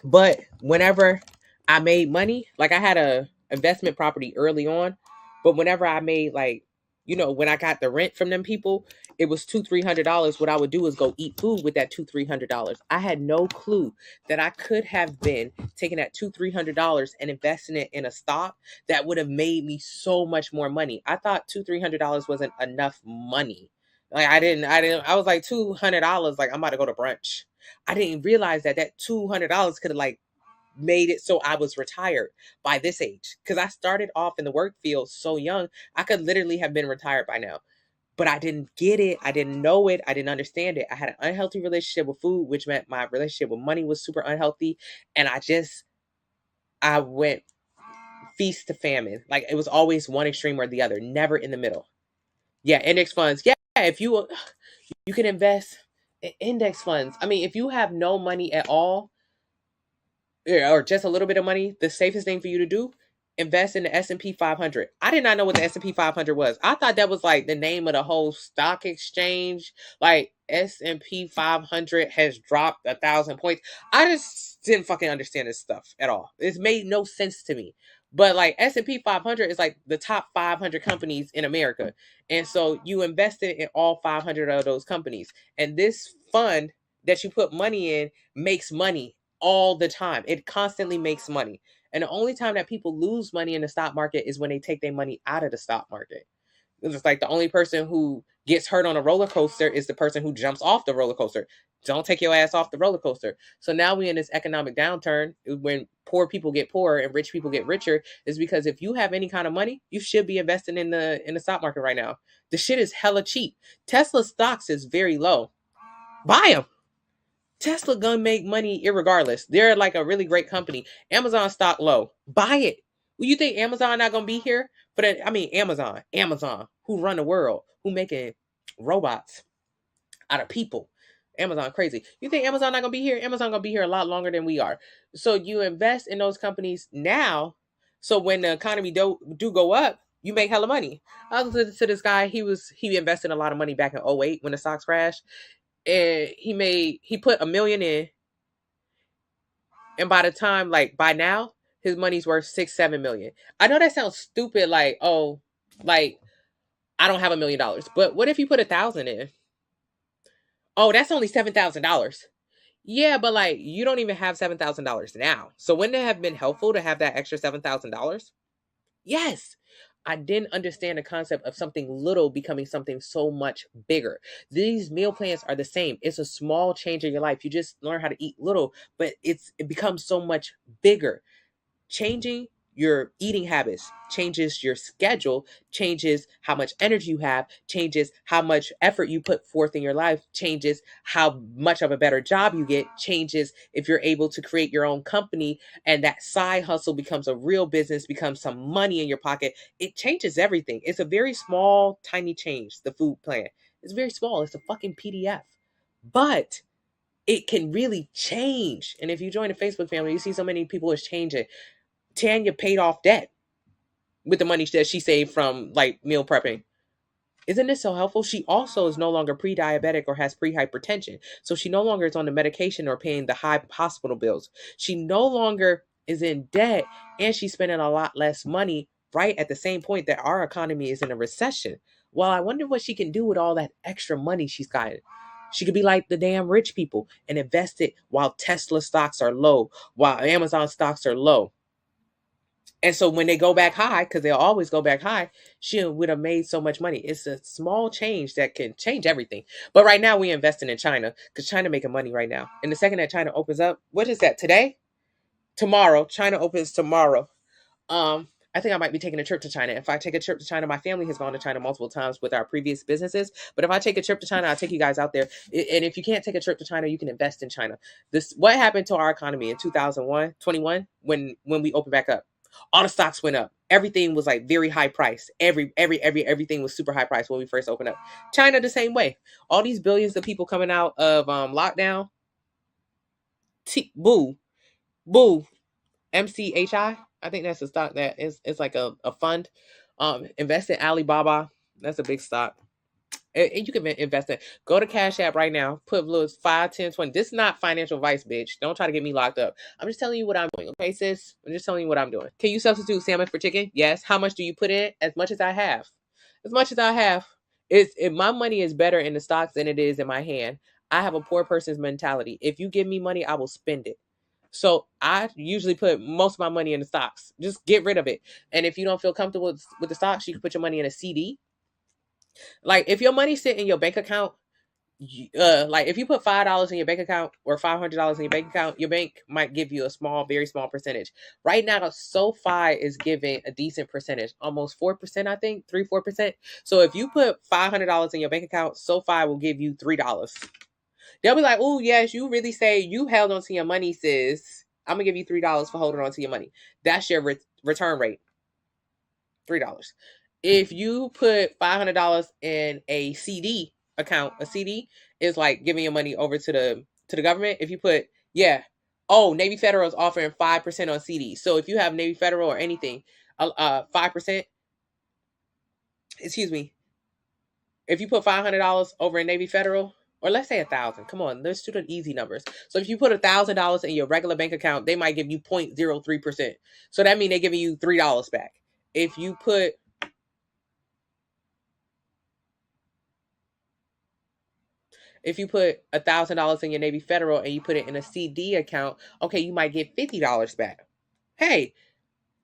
But whenever I made money, like I had a investment property early on, but whenever I made like, when I got the rent from them people, it was $200-300. What I would do is go eat food with that $200-300. I had no clue that I could have been taking that $200-300 and investing it in a stock that would have made me so much more money. I thought $200-300 wasn't enough money. Like I was like $200, like I'm about to go to brunch. I didn't realize that $200 could have like made it so I was retired by this age. Because I started off in the work field so young, I could literally have been retired by now. But I didn't get it. I didn't know it. I didn't understand it. I had an unhealthy relationship with food, which meant my relationship with money was super unhealthy. And I went feast to famine. Like it was always one extreme or the other, never in the middle. Yeah, index funds. Yeah, if you can invest in index funds. I mean, if you have no money at all, or just a little bit of money, the safest thing for you to do, invest in the S&P 500. I did not know what the S&P 500 was. I thought that was like the name of the whole stock exchange. Like S&P 500 has dropped 1,000 points. I just didn't fucking understand this stuff at all. It's made no sense to me. But like S&P 500 is like the top 500 companies in America. And so you invested in all 500 of those companies. And this fund that you put money in makes money all the time. It constantly makes money. And the only time that people lose money in the stock market is when they take their money out of the stock market. It's like the only person who gets hurt on a roller coaster is the person who jumps off the roller coaster. Don't take your ass off the roller coaster. So now we're in this economic downturn when poor people get poorer and rich people get richer, is because if you have any kind of money, you should be investing in the stock market right now. The shit is hella cheap. Tesla stocks is very low. Buy them. Tesla gonna make money irregardless. They're like a really great company. Amazon stock low. Buy it. Well, you think Amazon not gonna be here? But I mean, Amazon, who run the world, who making robots out of people. Amazon crazy. You think Amazon not gonna be here? Amazon gonna be here a lot longer than we are. So you invest in those companies now. So when the economy do go up, you make hella money. I was listening to this guy. He invested a lot of money back in '08 when the stocks crashed, and he put $1 million in, and by the time, like by now, his money's worth 6-7 million. I know that sounds stupid, like, oh, like I don't have $1 million, but what if you put 1,000 in? Oh, that's only $7,000. Yeah, but like you don't even have $7,000 now. So wouldn't it have been helpful to have that extra $7,000? Yes. I didn't understand the concept of something little becoming something so much bigger. These meal plans are the same. It's a small change in your life. You just learn how to eat little, but it becomes so much bigger. Changing your eating habits changes your schedule, changes how much energy you have, changes how much effort you put forth in your life, changes how much of a better job you get, changes if you're able to create your own company and that side hustle becomes a real business, becomes some money in your pocket. It changes everything. It's a very small, tiny change, the food plan. It's very small. It's a fucking PDF. But it can really change. And if you join the Facebook family, you see so many people is changing. Tanya paid off debt with the money that she saved from like meal prepping. Isn't this so helpful? She also is no longer pre-diabetic or has pre-hypertension. So she no longer is on the medication or paying the high hospital bills. She no longer is in debt, and she's spending a lot less money right at the same point that our economy is in a recession. Well, I wonder what she can do with all that extra money she's got. She could be like the damn rich people and invest it while Tesla stocks are low, while Amazon stocks are low. And so when they go back high, because they'll always go back high, she would have made so much money. It's a small change that can change everything. But right now we're investing in China because China making money right now. And the second that China opens up, what is that, today? Tomorrow. China opens tomorrow. I think I might be taking a trip to China. If I take a trip to China, my family has gone to China multiple times with our previous businesses. But if I take a trip to China, I'll take you guys out there. And if you can't take a trip to China, you can invest in China. This what happened to our economy in 2021 when we opened back up. All the stocks went up. Everything was like very high price. Everything was super high price when we first opened up. China the same way. All these billions of people coming out of lockdown. Boo, boo. MCHI. I think that's a stock that is it's like a fund. Invest in Alibaba. That's a big stock. And you can invest in. Go to Cash App right now. Put little 5, 10, 20. This is not financial advice, bitch. Don't try to get me locked up. I'm just telling you what I'm doing. Okay, sis? I'm just telling you what I'm doing. Can you substitute salmon for chicken? Yes. How much do you put in? As much as I have. As much as I have. If my money is better in the stocks than it is in my hand. I have a poor person's mentality. If you give me money, I will spend it. So I usually put most of my money in the stocks. Just get rid of it. And if you don't feel comfortable with the stocks, you can put your money in a CD. Like if your money sit in your bank account, like if you put $5 in your bank account or $500 in your bank account, your bank might give you a small, very small percentage. Right now, SoFi is giving a decent percentage, almost 4%, I think, 3-4%. So if you put $500 in your bank account, SoFi will give you $3. They'll be like, oh, yes, you really say you held onto your money, sis. I'm going to give you $3 for holding on to your money. That's your return rate. $3. If you put $500 in a CD account, a CD is like giving your money over to the government. If you put, Navy Federal is offering 5% on CDs. So if you have Navy Federal or anything, 5%, excuse me, if you put $500 over in Navy Federal, or let's say 1,000. Come on, let's do the easy numbers. So if you put $1,000 in your regular bank account, they might give you 0.03%. So that means they're giving you $3 back. If you put $1,000 in your Navy Federal and you put it in a CD account, okay, you might get $50 back. Hey,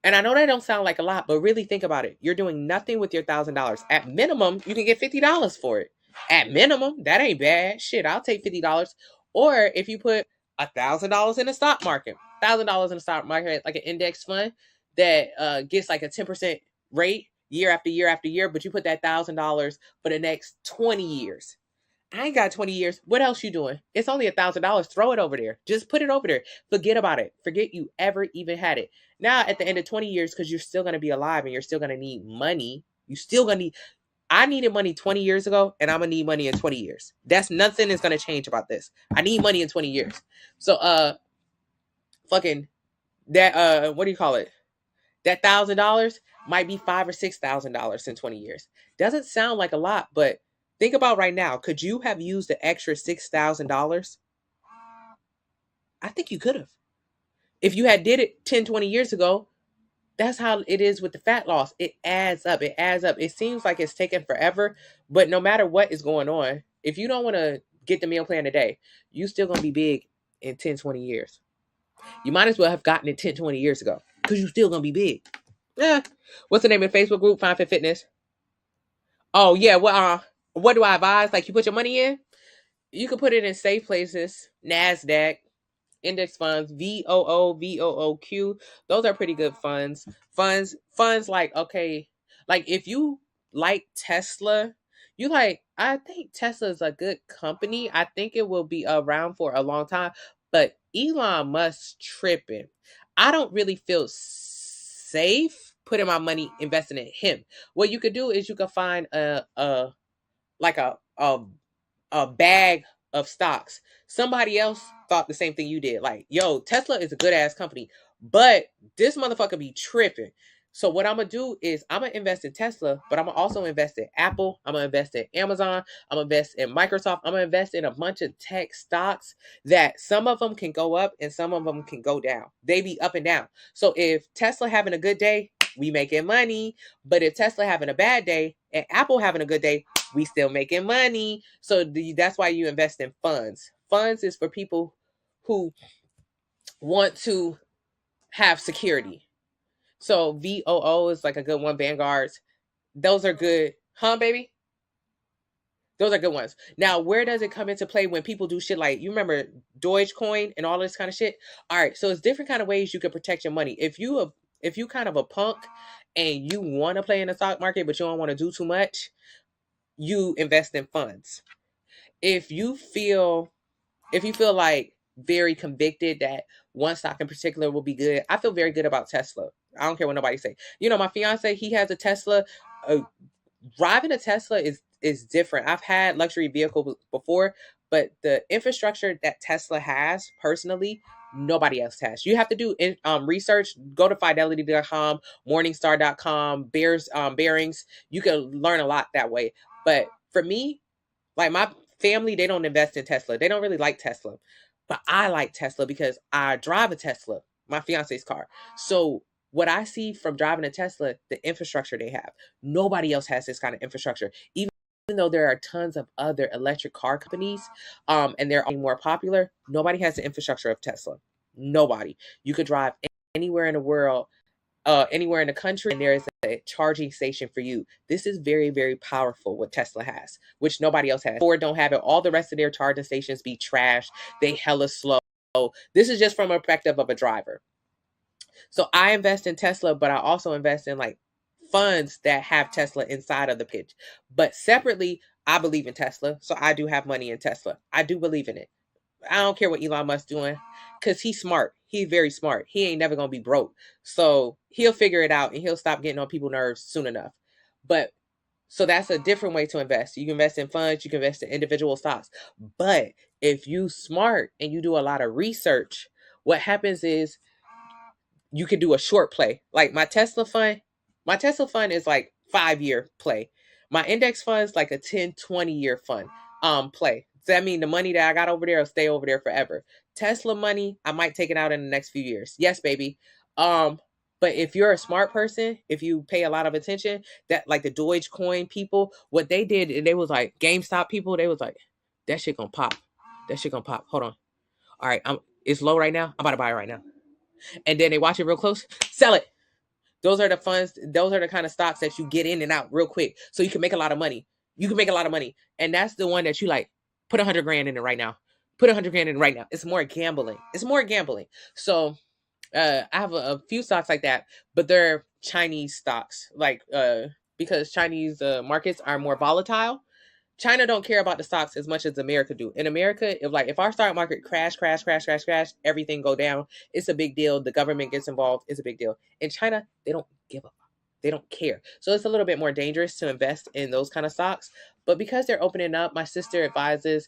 and I know that don't sound like a lot, but really think about it. You're doing nothing with your $1,000. At minimum, you can get $50 for it. At minimum, that ain't bad. Shit, I'll take $50. Or if you put $1,000 in the stock market, $1,000 in the stock market, like an index fund that gets like a 10% rate year after year after year, but you put that $1,000 for the next 20 years. I ain't got 20 years. What else you doing? It's only $1,000. Throw it over there. Just put it over there. Forget about it. Forget you ever even had it. Now, at the end of 20 years, because you're still going to be alive and you're still going to need money. You still going to need. I needed money 20 years ago, and I'm going to need money in 20 years. That's nothing is going to change about this. I need money in 20 years. So, fucking that, what do you call it? That $1,000 might be $5,000 or $6,000 in 20 years. Doesn't sound like a lot, but think about right now. Could you have used the extra $6,000? I think you could have. If you had did it 10, 20 years ago, that's how it is with the fat loss. It adds up. It adds up. It seems like it's taking forever, but no matter what is going on, if you don't want to get the meal plan today, you still going to be big in 10, 20 years. You might as well have gotten it 10, 20 years ago because you're still going to be big. Yeah. What's the name of the Facebook group? Fine Fit Fitness. Oh, yeah. Well, what do I advise? Like you put your money in? You can put it in safe places. NASDAQ, index funds, VOOQ. Those are pretty good funds. Funds like, okay, like if you like Tesla, I think Tesla is a good company. I think it will be around for a long time. But Elon Musk tripping. I don't really feel safe putting my money investing in him. What you could do is you could find a bag of stocks. Somebody else thought the same thing you did. Like, yo, Tesla is a good ass company, but this motherfucker be tripping. So what I'm gonna do is I'm gonna invest in Tesla, but I'm gonna also invest in Apple. I'm gonna invest in Amazon. I'm gonna invest in Microsoft. I'm gonna invest in a bunch of tech stocks that some of them can go up and some of them can go down. They be up and down. So if Tesla having a good day, we making money. But if Tesla having a bad day and Apple having a good day, we still making money. So that's why you invest in funds. Funds is for people who want to have security. So VOO is like a good one. Vanguards. Those are good. Huh, baby? Those are good ones. Now, where does it come into play when people do shit like, you remember Dogecoin and all this kind of shit? All right. So it's different kind of ways you can protect your money. If If you kind of a punk and you want to play in the stock market, but you don't want to do too much, you invest in funds. If you feel like very convicted that one stock in particular will be good, I feel very good about Tesla. I don't care what nobody say. You know, my fiance, he has a Tesla. Uh, Driving a Tesla is different. I've had luxury vehicles before, but the infrastructure that Tesla has personally, nobody else has. You have to do research. Go to fidelity.com, morningstar.com, bearings. You can learn a lot that way. But for me, like my family, they don't invest in Tesla. They don't really like Tesla. But I like Tesla because I drive a Tesla, my fiance's car. So what I see from driving a Tesla, the infrastructure they have, nobody else has this kind of infrastructure. Even though there are tons of other electric car companies, and they're more popular, nobody has the infrastructure of Tesla. Nobody. You could drive anywhere in the world, anywhere in the country, and there is a charging station for you. This is very, very powerful what Tesla has, which nobody else has. Ford don't have it. All the rest of their charging stations be trashed. They hella slow. This is just from a perspective of a driver. So I invest in Tesla, but I also invest in like funds that have Tesla inside of the pitch. But separately, I believe in Tesla. So I do have money in Tesla. I do believe in it. I don't care what Elon Musk's doing because he's smart. He's very smart. He ain't never going to be broke. So he'll figure it out and he'll stop getting on people's nerves soon enough. But so that's a different way to invest. You can invest in funds, you can invest in individual stocks. But if you smart and you do a lot of research, what happens is you could do a short play. Like my Tesla fund is like 5-year play. My index fund is like a 10, 20-year fund play. So that means the money that I got over there will stay over there forever. Tesla money, I might take it out in the next few years. Yes, baby. But if you're a smart person, if you pay a lot of attention, that like the Dogecoin people, what they did, and they was like GameStop people, they was like, that shit gonna pop. That shit gonna pop. Hold on. All right, it's low right now. I'm about to buy it right now. And then they watch it real close, sell it. Those are the funds, those are the kind of stocks that you get in and out real quick. So you can make a lot of money. You can make a lot of money. And that's the one that you like, put 100 grand in it right now. Put 100 grand in it right now. It's more gambling. It's more gambling. So I have a few stocks like that, but they're Chinese stocks, like because Chinese markets are more volatile. China don't care about the stocks as much as America do. In America, if our stock market crash, everything go down, it's a big deal. The government gets involved, it's a big deal. In China, they don't give a fuck. They don't care. So it's a little bit more dangerous to invest in those kind of stocks. But because they're opening up, my sister advises.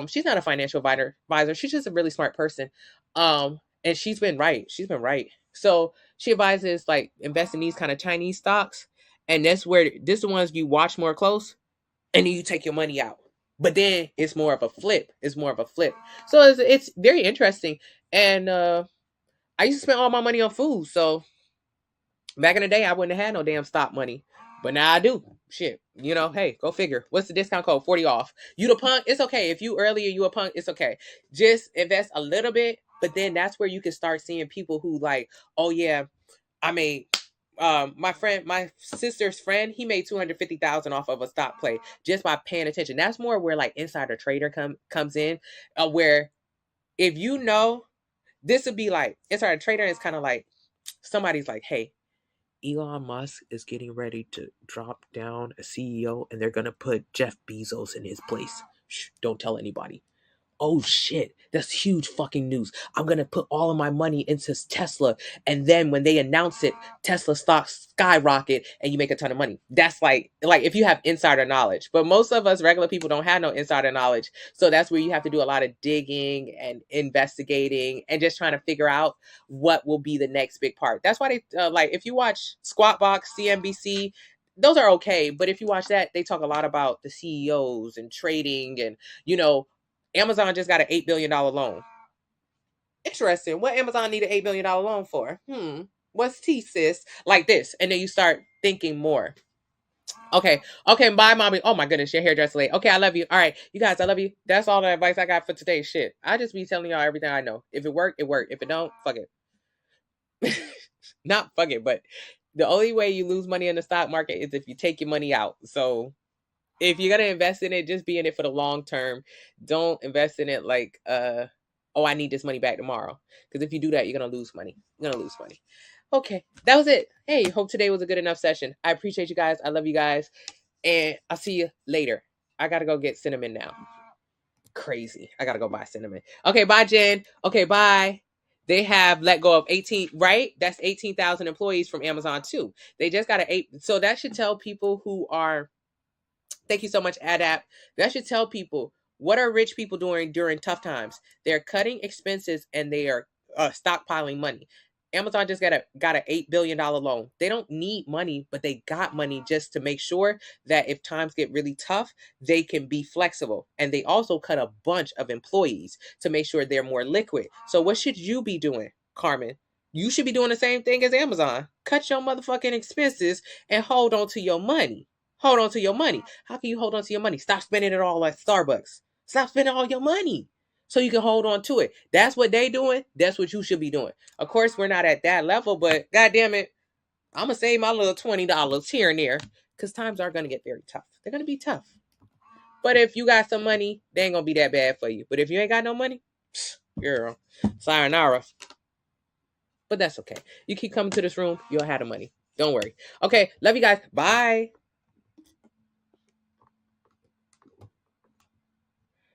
She's not a financial advisor. She's just a really smart person. And she's been right. She's been right. So she advises like invest in these kind of Chinese stocks. And this is the ones you watch more close, and then you take your money out. But then it's more of a flip. It's more of a flip. So it's very interesting. And I used to spend all my money on food. So back in the day, I wouldn't have had no damn stock money. But now I do. Shit. You know, hey, go figure. What's the discount code? 40 off. You the punk? It's okay. If you earlier, you a punk, it's okay. Just invest a little bit. But then that's where you can start seeing people who like, oh yeah, I made my sister's friend, he made 250,000 off of a stock play just by paying attention. That's more where like insider trader comes in, where if you know, this would be like insider trader is kind of like somebody's like, hey, Elon Musk is getting ready to drop down a CEO and they're gonna put Jeff Bezos in his place. Shh, don't tell anybody. Oh shit, that's huge fucking news. I'm gonna put all of my money into Tesla, and then when they announce it, Tesla stocks skyrocket and you make a ton of money. That's like if you have insider knowledge. But most of us regular people don't have no insider knowledge. So that's where you have to do a lot of digging and investigating and just trying to figure out what will be the next big part. That's why they like if you watch Squawk Box, CNBC, those are okay. But if you watch that, they talk a lot about the CEOs and trading and Amazon just got an $8 billion loan. Interesting. What Amazon need an $8 billion loan for? What's T, sis? Like this. And then you start thinking more. Okay. Bye, mommy. Oh my goodness, your hairdresser late. Okay, I love you. All right, you guys, I love you. That's all the advice I got for today. Shit. I just be telling y'all everything I know. If it work, it work. If it don't, fuck it. Not fuck it, but the only way you lose money in the stock market is if you take your money out. So if you're going to invest in it, just be in it for the long term. Don't invest in it like, oh, I need this money back tomorrow. Because if you do that, you're going to lose money. You're going to lose money. Okay, that was it. Hey, hope today was a good enough session. I appreciate you guys. I love you guys. And I'll see you later. I got to go get cinnamon now. Crazy. I got to go buy cinnamon. Okay, bye, Jen. Okay, bye. They have let go of 18, right? That's 18,000 employees from Amazon too. They just got an 8. So that should tell people who are, thank you so much, AdApp. That should tell people, what are rich people doing during tough times? They're cutting expenses and they are stockpiling money. Amazon just got a $8 billion loan. They don't need money, but they got money just to make sure that if times get really tough, they can be flexible. And they also cut a bunch of employees to make sure they're more liquid. So what should you be doing, Carmen? You should be doing the same thing as Amazon. Cut your motherfucking expenses and hold on to your money. Hold on to your money. How can you hold on to your money? Stop spending it all at Starbucks. Stop spending all your money so you can hold on to it. That's what they doing. That's what you should be doing. Of course, we're not at that level, but God damn it, I'm going to save my little $20 here and there because times are going to get very tough. They're going to be tough. But if you got some money, they ain't going to be that bad for you. But if you ain't got no money, girl, sayonara. But that's okay. You keep coming to this room, you'll have the money. Don't worry. Okay, love you guys. Bye.